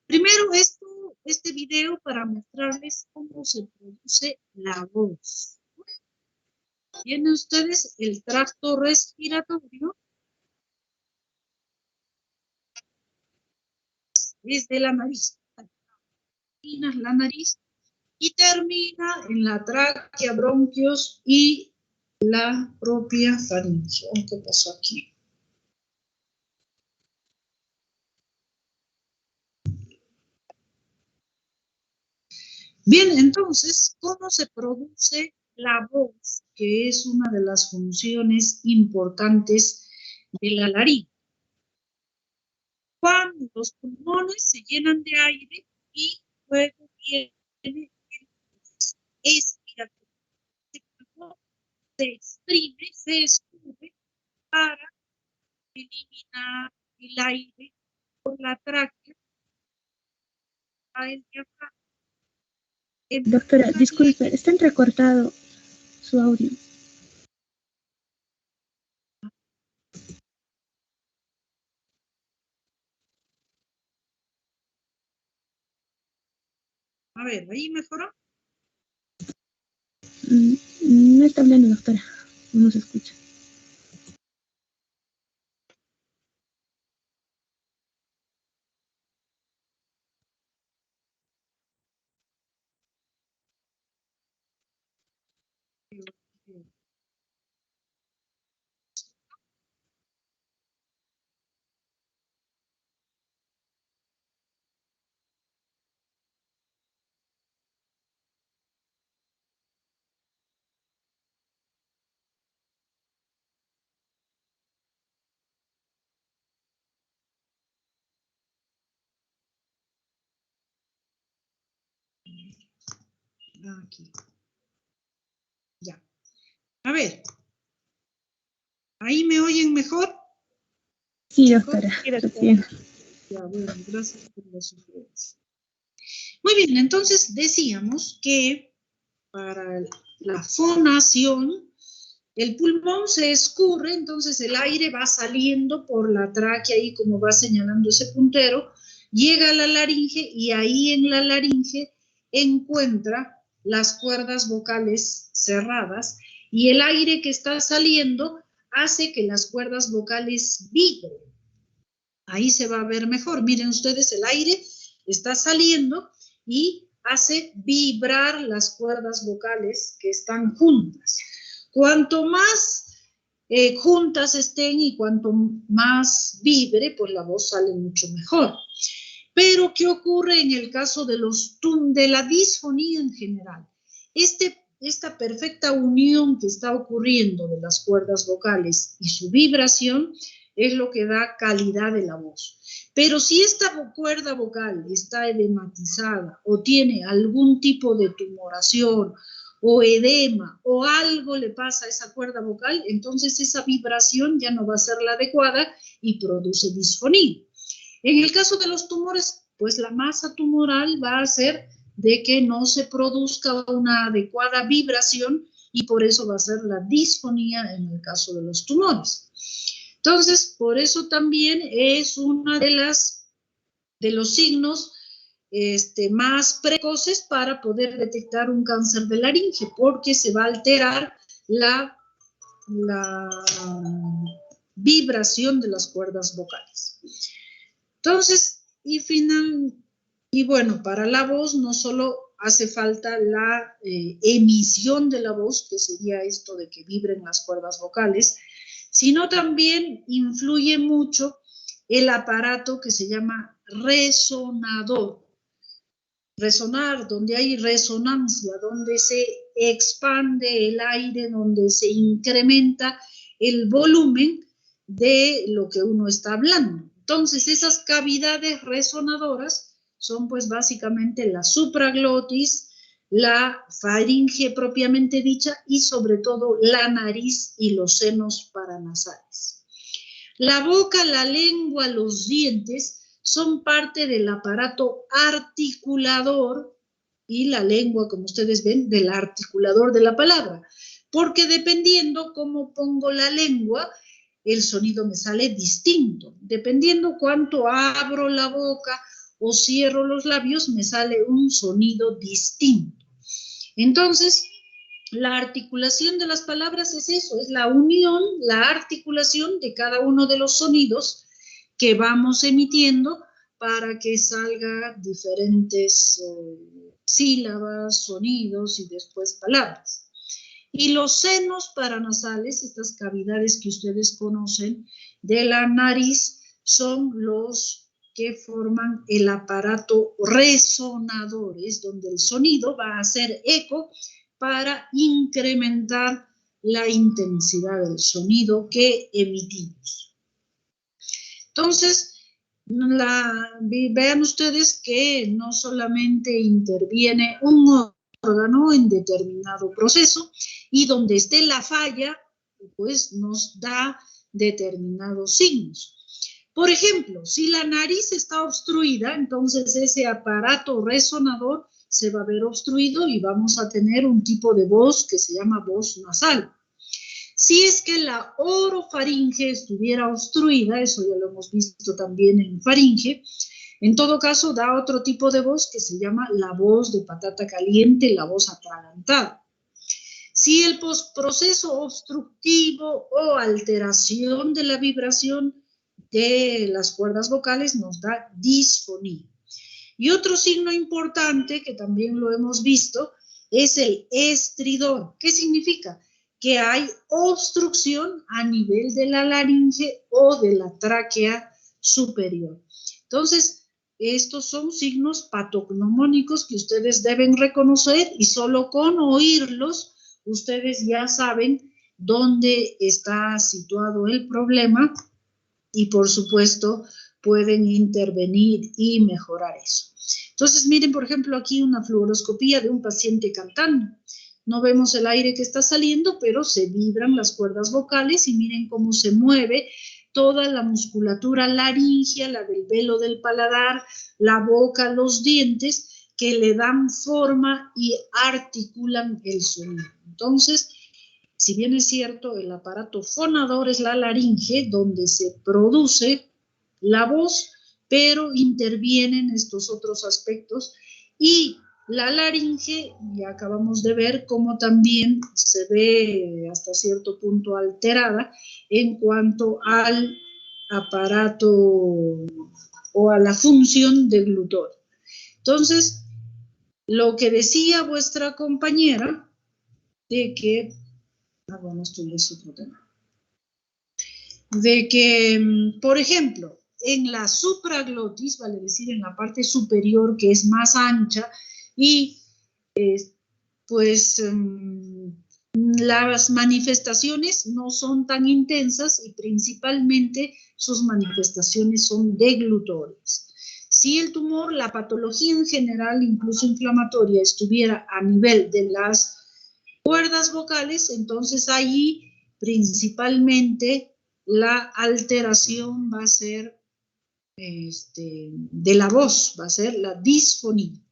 Speaker 1: Primero este video para mostrarles cómo se produce la voz. Tienen ustedes el tracto respiratorio desde la nariz. La nariz y termina en la tráquea, bronquios y la propia faringe. ¿Qué pasó aquí? Bien, entonces, ¿cómo se produce la voz? Que es una de las funciones importantes de la laringe. Cuando los pulmones se llenan de aire y luego viene el proceso expiratorio. Se exprime, se escurre para eliminar el aire por la tráquea a el diafragma.
Speaker 11: Doctora, disculpe, está entrecortado su audio.
Speaker 1: A ver, ¿ahí mejoró?
Speaker 11: No está hablando, doctora. No se escucha.
Speaker 1: Aquí. Ya. A ver. ¿Ahí me oyen mejor?
Speaker 11: Sí, doctora. Bien.
Speaker 1: Ya, bueno, gracias por la sugerencia. Muy bien, entonces decíamos que para la fonación, el pulmón se escurre, entonces el aire va saliendo por la tráquea, ahí como va señalando ese puntero, llega a la laringe y ahí en la laringe encuentra las cuerdas vocales cerradas y el aire que está saliendo hace que las cuerdas vocales vibren. Ahí se va a ver mejor. Miren ustedes, el aire está saliendo y hace vibrar las cuerdas vocales que están juntas. Cuanto más juntas estén y cuanto más vibre, pues la voz sale mucho mejor. Pero, ¿qué ocurre en el caso de la disfonía en general? Esta perfecta unión que está ocurriendo de las cuerdas vocales y su vibración es lo que da calidad de la voz. Pero si esta cuerda vocal está edematizada o tiene algún tipo de tumoración o edema o algo le pasa a esa cuerda vocal, entonces esa vibración ya no va a ser la adecuada y produce disfonía. En el caso de los tumores, pues la masa tumoral va a hacer de que no se produzca una adecuada vibración y por eso va a ser la disfonía en el caso de los tumores. Entonces, por eso también es una de los signos más precoces para poder detectar un cáncer de laringe, porque se va a alterar la vibración de las cuerdas vocales. Entonces, y bueno, para la voz no solo hace falta la emisión de la voz, que sería esto de que vibren las cuerdas vocales, sino también influye mucho el aparato que se llama resonador. Resonar, donde hay resonancia, donde se expande el aire, donde se incrementa el volumen de lo que uno está hablando. Entonces, esas cavidades resonadoras son pues básicamente la supraglotis, la faringe propiamente dicha y sobre todo la nariz y los senos paranasales. La boca, la lengua, los dientes son parte del aparato articulador y la lengua, como ustedes ven, del articulador de la palabra, porque dependiendo cómo pongo la lengua, el sonido me sale distinto. Dependiendo cuánto abro la boca o cierro los labios, me sale un sonido distinto. Entonces, la articulación de las palabras es eso, es la unión, la articulación de cada uno de los sonidos que vamos emitiendo para que salga diferentes sílabas, sonidos y después palabras. Y los senos paranasales, estas cavidades que ustedes conocen de la nariz, son los que forman el aparato resonador, es donde el sonido va a hacer eco para incrementar la intensidad del sonido que emitimos. Entonces, vean ustedes que no solamente interviene un órgano en determinado proceso y donde esté la falla, pues nos da determinados signos. Por ejemplo, si la nariz está obstruida, entonces ese aparato resonador se va a ver obstruido y vamos a tener un tipo de voz que se llama voz nasal. Si es que la orofaringe estuviera obstruida, eso ya lo hemos visto también en faringe, en todo caso da otro tipo de voz que se llama la voz de patata caliente, la voz atragantada. Si el proceso obstructivo o alteración de la vibración de las cuerdas vocales nos da disfonía. Y otro signo importante que también lo hemos visto es el estridor. ¿Qué significa? Que hay obstrucción a nivel de la laringe o de la tráquea superior. Entonces, estos son signos patognomónicos que ustedes deben reconocer y solo con oírlos ustedes ya saben dónde está situado el problema y por supuesto pueden intervenir y mejorar eso. Entonces miren por ejemplo aquí una fluoroscopía de un paciente cantando. No vemos el aire que está saliendo, pero se vibran las cuerdas vocales y miren cómo se mueve toda la musculatura laringea, la del velo del paladar, la boca, los dientes, que le dan forma y articulan el sonido. Entonces, si bien es cierto, el aparato fonador es la laringe, donde se produce la voz, pero intervienen estos otros aspectos y la laringe, ya acabamos de ver cómo también se ve hasta cierto punto alterada en cuanto al aparato o a la función del glutor. Entonces, lo que decía vuestra compañera de que, bueno, esto es otro tema, de que, por ejemplo, en la supraglotis, vale decir, en la parte superior que es más ancha y pues las manifestaciones no son tan intensas y principalmente sus manifestaciones son deglutorias. Si el tumor, la patología en general, incluso inflamatoria, estuviera a nivel de las cuerdas vocales, entonces allí principalmente la alteración va a ser de la voz, va a ser la disfonía.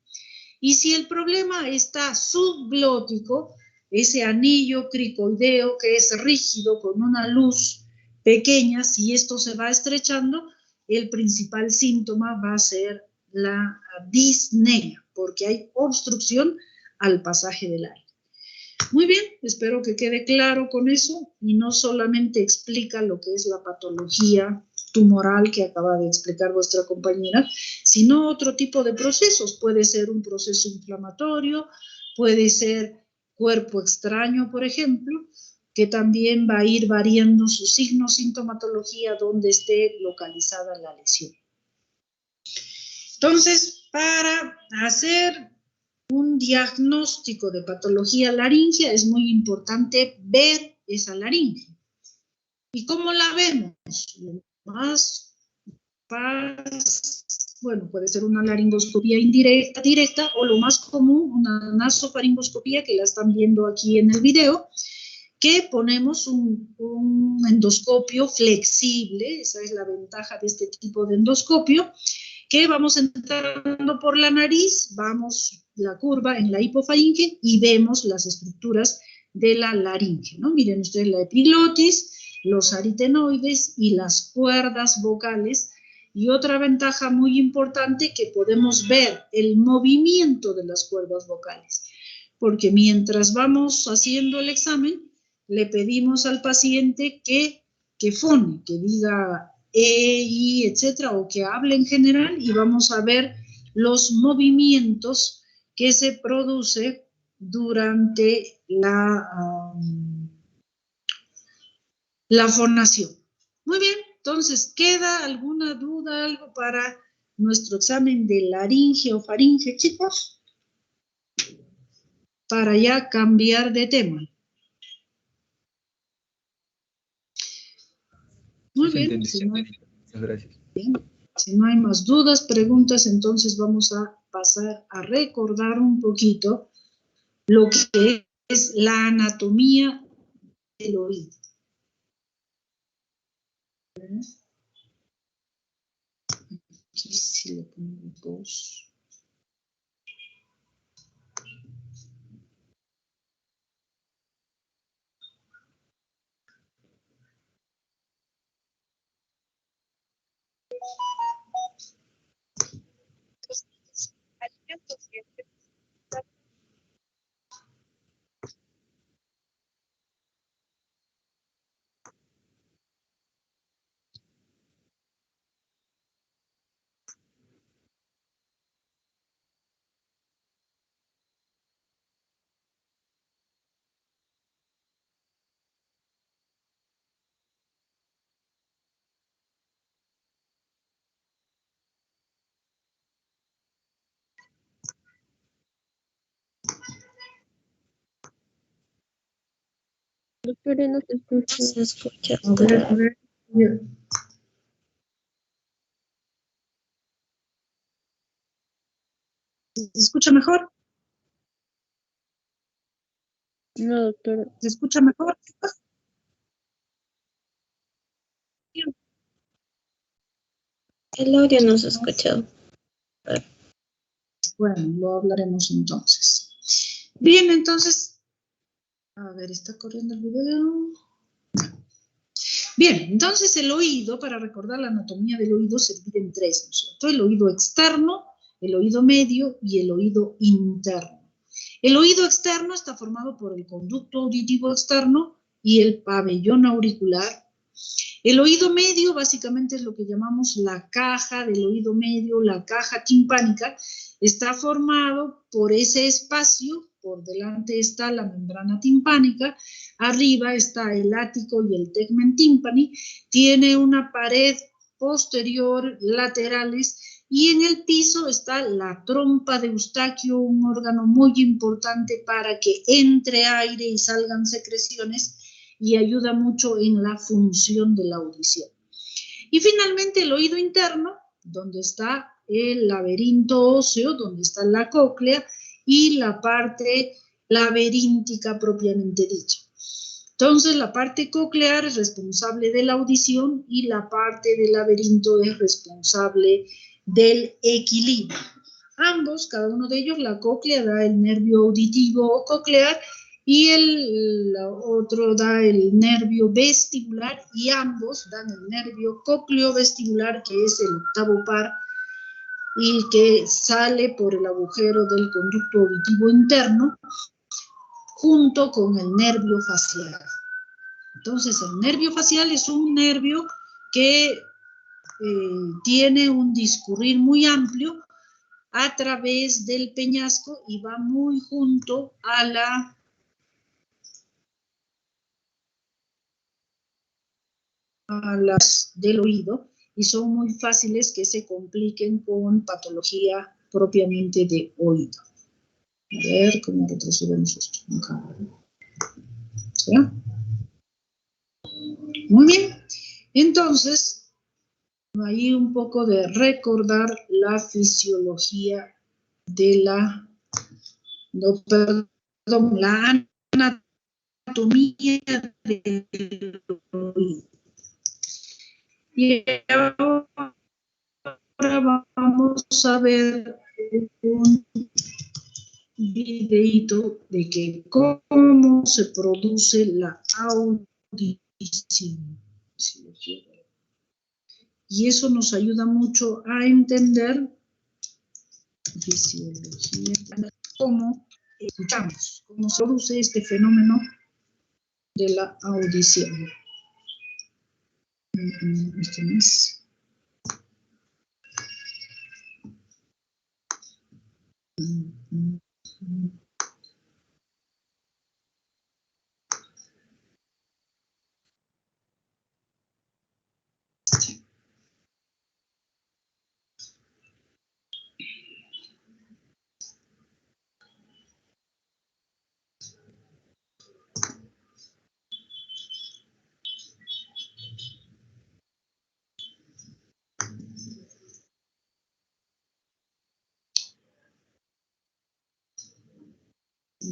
Speaker 1: Y si el problema está subglótico, ese anillo cricoideo que es rígido con una luz pequeña, si esto se va estrechando, el principal síntoma va a ser la disnea, porque hay obstrucción al pasaje del aire. Muy bien, espero que quede claro con eso y no solamente explica lo que es la patología tumoral que acaba de explicar vuestra compañera, sino otro tipo de procesos. Puede ser un proceso inflamatorio, puede ser cuerpo extraño, por ejemplo, que también va a ir variando su signo, sintomatología, donde esté localizada la lesión. Entonces, para hacer un diagnóstico de patología laringea es muy importante ver esa laringe. ¿Y cómo la vemos? Bueno, puede ser una laringoscopía indirecta, directa, o lo más común, una nasofaringoscopía, que la están viendo aquí en el video, que ponemos un endoscopio flexible, esa es la ventaja de este tipo de endoscopio, que vamos entrando por la nariz, vamos la curva en la hipofaringe y vemos las estructuras de la laringe, ¿no? Miren ustedes la epiglotis, los aritenoides y las cuerdas vocales. Y otra ventaja muy importante, que podemos ver el movimiento de las cuerdas vocales, porque mientras vamos haciendo el examen, le pedimos al paciente que fone, que diga I, etcétera, o que hable en general, y vamos a ver los movimientos que se produce durante la fonación. Muy bien, entonces, ¿queda alguna duda, algo para nuestro examen de laringe o faringe, chicos? Para ya cambiar de tema. Muy bien,
Speaker 9: muchas gracias.
Speaker 1: Bien. Si no hay más dudas, preguntas, entonces vamos a pasar a recordar un poquito lo que es la anatomía del oído. Aquí sí le pongo 2.
Speaker 4: Doctora, no te escucho. Se escucha.
Speaker 1: A ver, bien. ¿Se escucha mejor?
Speaker 4: No, doctora.
Speaker 1: ¿Se escucha mejor?
Speaker 4: El audio no se ha escuchado.
Speaker 1: Bueno, lo hablaremos entonces. Bien, entonces, a ver, está corriendo el video. Bien, entonces el oído, para recordar la anatomía del oído, se divide en tres, ¿no es cierto? El oído externo, el oído medio y el oído interno. El oído externo está formado por el conducto auditivo externo y el pabellón auricular. El oído medio básicamente es lo que llamamos la caja del oído medio, la caja timpánica. Está formado por ese espacio, por delante está la membrana timpánica, arriba está el ático y el tegmen timpani, tiene una pared posterior, laterales, y en el piso está la trompa de Eustaquio, un órgano muy importante para que entre aire y salgan secreciones y ayuda mucho en la función de la audición. Y finalmente el oído interno, donde está el laberinto óseo, donde está la cóclea y la parte laberíntica propiamente dicha. Entonces, la parte coclear es responsable de la audición y la parte del laberinto es responsable del equilibrio. Ambos, cada uno de ellos, la cóclea da el nervio auditivo coclear y el otro da el nervio vestibular y ambos dan el nervio cocleovestibular, que es el octavo par y que sale por el agujero del conducto auditivo interno junto con el nervio facial. Entonces, el nervio facial es un nervio que tiene un discurrir muy amplio a través del peñasco y va muy junto a las del oído y son muy fáciles que se compliquen con patología propiamente de oído. A ver cómo retrocedemos esto. ¿Sí? Muy bien. Entonces, ahí un poco de recordar la fisiología de la, no, perdón, la anatomía del oído. Y ahora vamos a ver un videito de que cómo se produce la audición. Y eso nos ayuda mucho a entender cómo escuchamos, cómo se produce este fenómeno de la audición. Esto no es.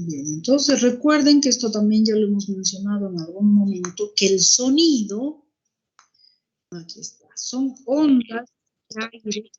Speaker 1: Bien, entonces recuerden que esto también ya lo hemos mencionado en algún momento, que el sonido, aquí está, son ondas de aire.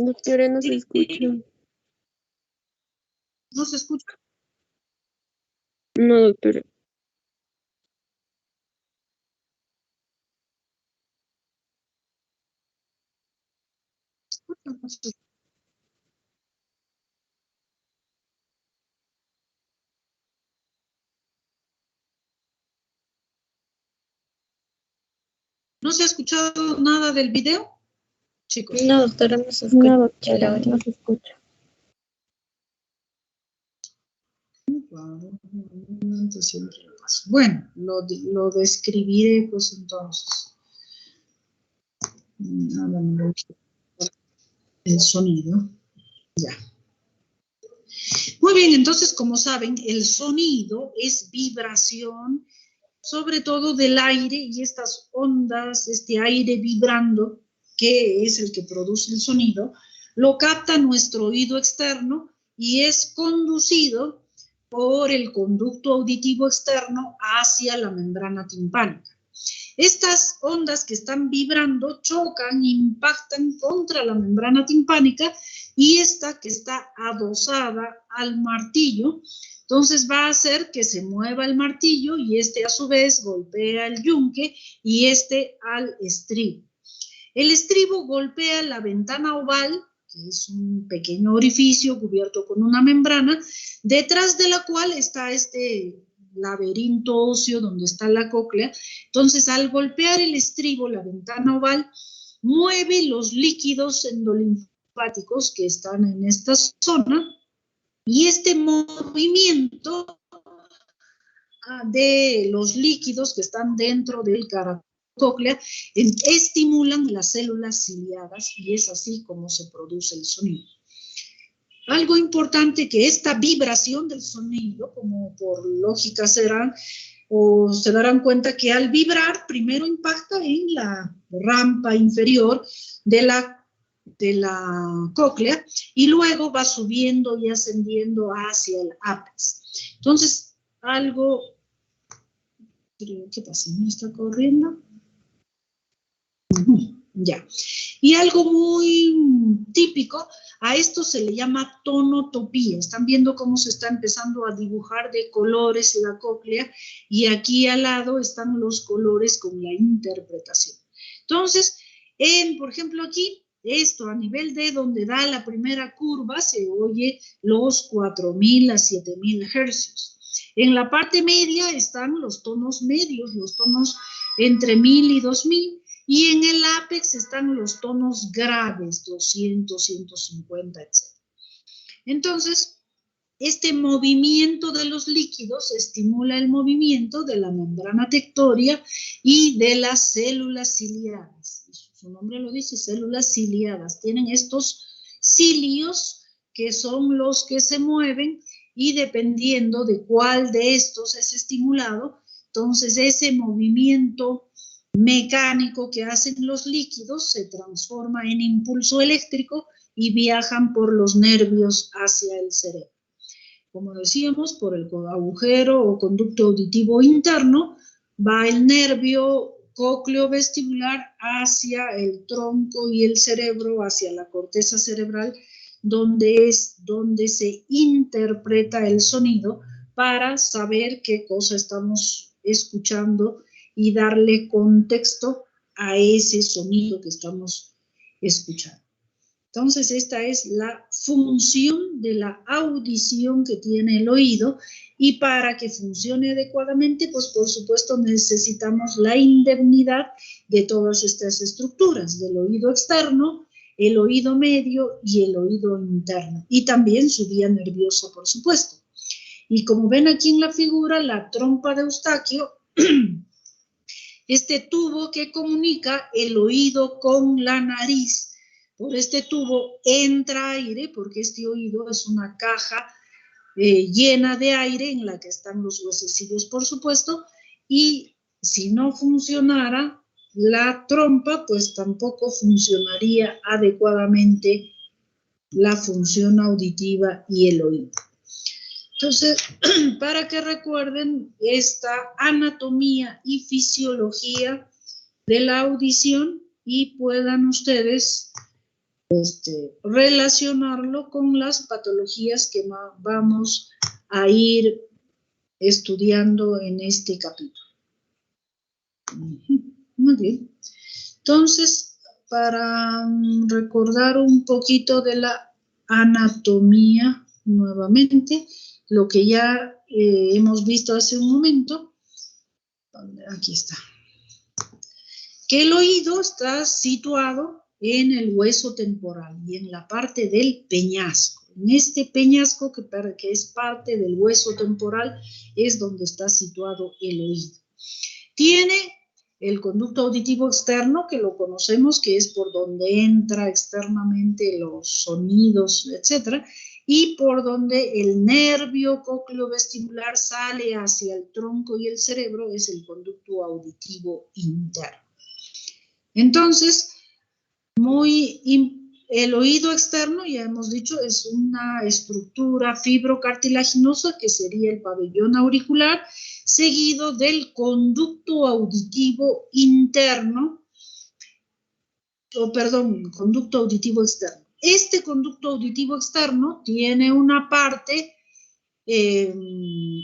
Speaker 4: Doctora, no se escucha.
Speaker 1: ¿No se escucha?
Speaker 4: No, doctora.
Speaker 1: ¿No se ha escuchado nada del video, chicos?
Speaker 4: No, doctora, no se escucha.
Speaker 2: No, doctora, no se escucha.
Speaker 1: Bueno, lo describiré pues entonces. El sonido. Ya. Muy bien, entonces como saben, el sonido es vibración, sobre todo del aire, y estas ondas, este aire vibrando, que es el que produce el sonido, lo capta nuestro oído externo y es conducido por el conducto auditivo externo hacia la membrana timpánica. Estas ondas que están vibrando chocan, impactan contra la membrana timpánica y esta que está adosada al martillo, entonces va a hacer que se mueva el martillo y este a su vez golpea el yunque y este al estribo. El estribo golpea la ventana oval, que es un pequeño orificio cubierto con una membrana, detrás de la cual está este laberinto óseo donde está la cóclea. Entonces, al golpear el estribo, la ventana oval, mueve los líquidos endolinfáticos que están en esta zona y este movimiento de los líquidos que están dentro del caracol cóclea estimulan las células ciliadas y es así como se produce el sonido. Algo importante que esta vibración del sonido, como por lógica serán, o se darán cuenta que al vibrar primero impacta en la rampa inferior de la cóclea y luego va subiendo y ascendiendo hacia el ápice. Entonces, algo, ¿qué pasa? ¿No está corriendo? Ya. Y algo muy típico, a esto se le llama tonotopía. Están viendo cómo se está empezando a dibujar de colores la cóclea y aquí al lado están los colores con la interpretación. Entonces, por ejemplo aquí, esto a nivel de donde da la primera curva se oye los 4000 a 7000 hercios. En la parte media están los tonos medios, los tonos entre 1000 y 2000. Y en el ápex están los tonos graves, 200, 150, etc. Entonces, este movimiento de los líquidos estimula el movimiento de la membrana tectoria y de las células ciliadas. Su nombre lo dice, células ciliadas. Tienen estos cilios que son los que se mueven y dependiendo de cuál de estos es estimulado, entonces ese movimiento mecánico que hacen los líquidos se transforma en impulso eléctrico y viajan por los nervios hacia el cerebro. Como decíamos, por el agujero o conducto auditivo interno va el nervio cócleo-vestibular hacia el tronco y el cerebro, hacia la corteza cerebral, donde es donde se interpreta el sonido para saber qué cosa estamos escuchando y darle contexto a ese sonido que estamos escuchando. Entonces, esta es la función de la audición que tiene el oído y para que funcione adecuadamente, pues por supuesto necesitamos la indemnidad de todas estas estructuras, del oído externo, el oído medio y el oído interno, y también su vía nerviosa, por supuesto. Y como ven aquí en la figura, la trompa de Eustaquio, este tubo que comunica el oído con la nariz. Por este tubo entra aire, porque este oído es una caja llena de aire en la que están los huesecillos, por supuesto, y si no funcionara la trompa, pues tampoco funcionaría adecuadamente la función auditiva y el oído. Entonces, para que recuerden esta anatomía y fisiología de la audición y puedan ustedes relacionarlo con las patologías que vamos a ir estudiando en este capítulo. Muy bien. Entonces, para recordar un poquito de la anatomía nuevamente, lo que ya hemos visto hace un momento, aquí está, que el oído está situado en el hueso temporal y en la parte del peñasco. En este peñasco que es parte del hueso temporal es donde está situado el oído. Tiene el conducto auditivo externo, que lo conocemos, que es por donde entra externamente los sonidos, etc. Y por donde el nervio cócleo-vestibular sale hacia el tronco y el cerebro, es el conducto auditivo interno. Entonces, el oído externo, ya hemos dicho, es una estructura fibrocartilaginosa que sería el pabellón auricular, seguido del conducto auditivo interno, conducto auditivo externo. Este conducto auditivo externo tiene una parte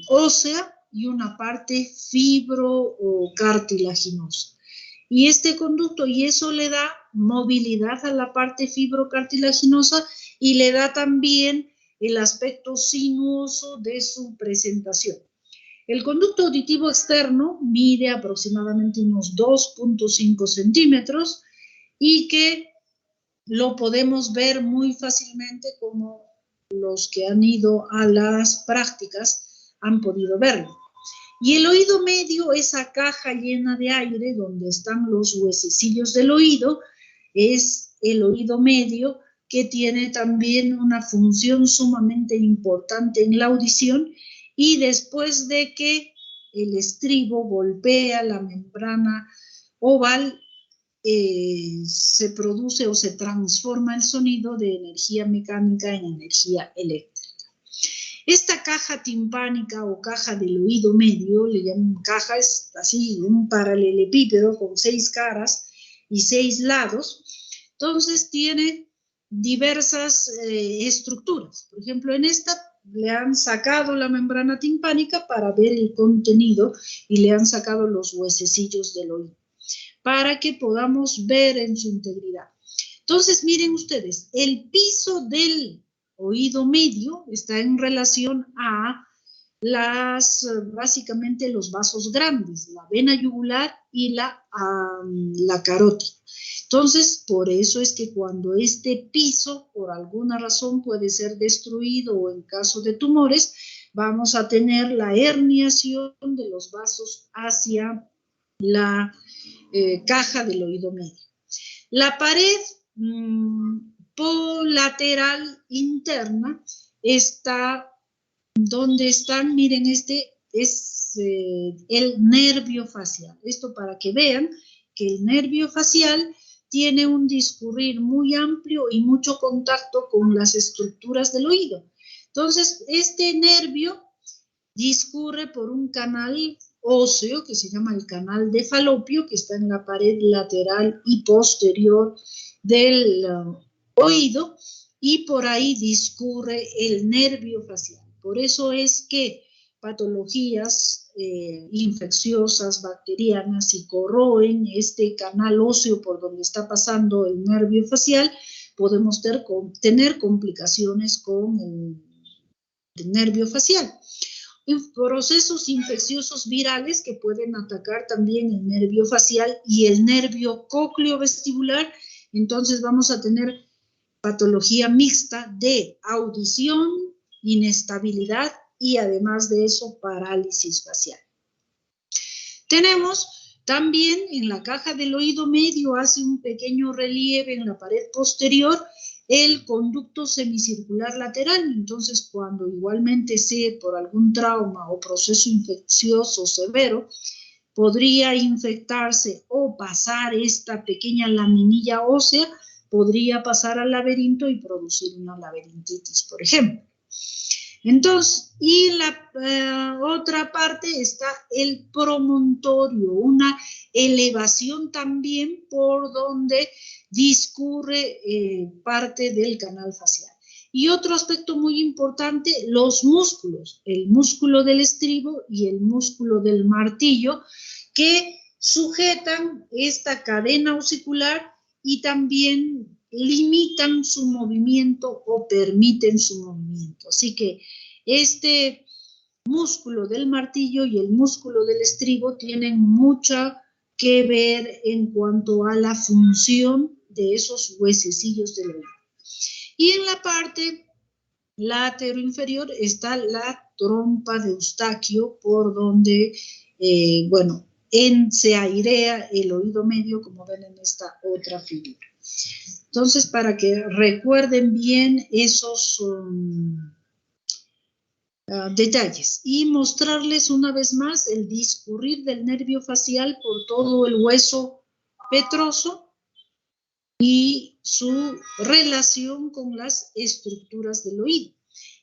Speaker 1: ósea y una parte fibro o cartilaginosa. Y este conducto, y eso le da movilidad a la parte fibrocartilaginosa y le da también el aspecto sinuoso de su presentación. El conducto auditivo externo mide aproximadamente unos 2.5 centímetros y que lo podemos ver muy fácilmente, como los que han ido a las prácticas han podido verlo. Y el oído medio, esa caja llena de aire donde están los huesecillos del oído, es el oído medio, que tiene también una función sumamente importante en la audición, y después de que el estribo golpea la membrana oval, se produce o se transforma el sonido de energía mecánica en energía eléctrica. Esta caja timpánica o caja del oído medio, le llaman caja, es así, un paralelepípedo con 6 caras y 6 lados. Entonces tiene diversas estructuras. Por ejemplo, en esta le han sacado la membrana timpánica para ver el contenido y le han sacado los huesecillos del oído, para que podamos ver en su integridad. Entonces, miren ustedes, el piso del oído medio está en relación a básicamente los vasos grandes, la vena yugular y la carótida. Entonces, por eso es que cuando este piso, por alguna razón, puede ser destruido o en caso de tumores, vamos a tener la herniación de los vasos hacia la caja del oído medio. La pared polateral interna está donde están, miren, este es el nervio facial. Esto para que vean que el nervio facial tiene un discurrir muy amplio y mucho contacto con las estructuras del oído. Entonces, este nervio discurre por un canal óseo que se llama el canal de Falopio, que está en la pared lateral y posterior del oído, y por ahí discurre el nervio facial. Por eso es que patologías infecciosas, bacterianas, si corroen este canal óseo por donde está pasando el nervio facial, podemos tener complicaciones con el nervio facial. Procesos infecciosos virales que pueden atacar también el nervio facial y el nervio cócleo-vestibular. Entonces vamos a tener patología mixta de audición, inestabilidad y además de eso parálisis facial. Tenemos también en la caja del oído medio, hace un pequeño relieve en la pared posterior, el conducto semicircular lateral. Entonces, cuando igualmente sea por algún trauma o proceso infeccioso severo, podría infectarse o pasar esta pequeña laminilla ósea, podría pasar al laberinto y producir una laberintitis, por ejemplo. Entonces, y en la otra parte está el promontorio, una elevación también por donde discurre parte del canal facial. Y otro aspecto muy importante, los músculos, el músculo del estribo y el músculo del martillo, que sujetan esta cadena ossicular y también limitan su movimiento o permiten su movimiento. Así que este músculo del martillo y el músculo del estribo tienen mucho que ver en cuanto a la función de esos huesecillos del oído. Y en la parte lateroinferior está la trompa de Eustaquio, por donde, se airea el oído medio, como ven en esta otra figura. Entonces, para que recuerden bien esos detalles y mostrarles una vez más el discurrir del nervio facial por todo el hueso petroso y su relación con las estructuras del oído.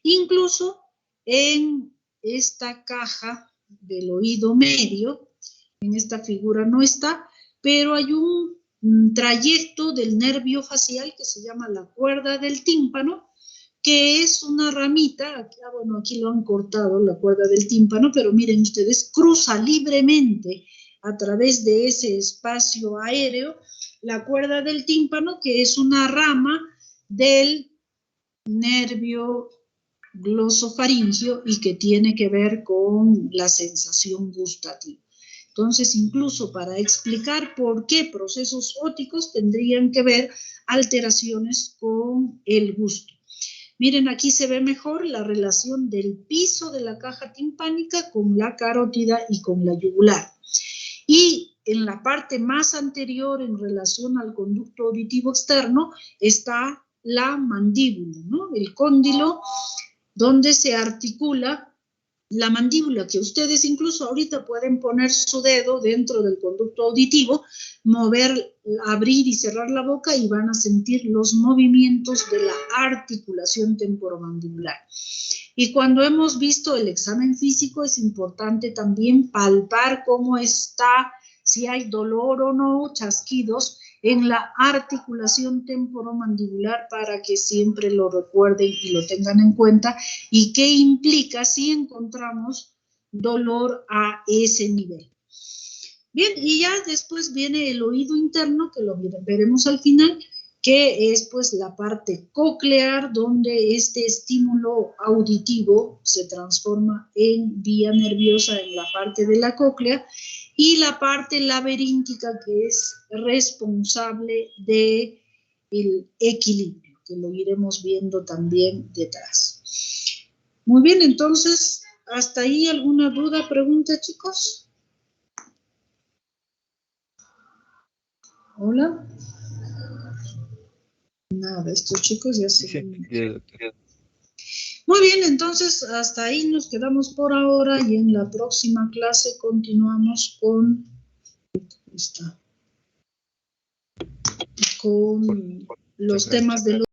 Speaker 1: Incluso en esta caja del oído medio, en esta figura no está, pero hay un trayecto del nervio facial que se llama la cuerda del tímpano, que es una ramita, aquí lo han cortado, la cuerda del tímpano, pero miren ustedes, cruza libremente a través de ese espacio aéreo la cuerda del tímpano, que es una rama del nervio glosofaringio y que tiene que ver con la sensación gustativa. Entonces, incluso para explicar por qué procesos óticos tendrían que ver alteraciones con el gusto. Miren, aquí se ve mejor la relación del piso de la caja timpánica con la carótida y con la yugular. Y en la parte más anterior, en relación al conducto auditivo externo, está la mandíbula, ¿no? El cóndilo, donde se articula la mandíbula, que ustedes incluso ahorita pueden poner su dedo dentro del conducto auditivo, mover, abrir y cerrar la boca y van a sentir los movimientos de la articulación temporomandibular. Y cuando hemos visto el examen físico es importante también palpar cómo está, si hay dolor o no, chasquidos en la articulación temporomandibular para que siempre lo recuerden y lo tengan en cuenta y qué implica si encontramos dolor a ese nivel. Bien, y ya después viene el oído interno, que lo veremos al final, que es pues la parte coclear, donde este estímulo auditivo se transforma en vía nerviosa en la parte de la cóclea, y la parte laberíntica, que es responsable del equilibrio, que lo iremos viendo también detrás. Muy bien, entonces, ¿hasta ahí alguna duda, pregunta, chicos? Hola. Nada, estos chicos ya se... Muy bien, entonces hasta ahí nos quedamos por ahora y en la próxima clase continuamos con los temas de los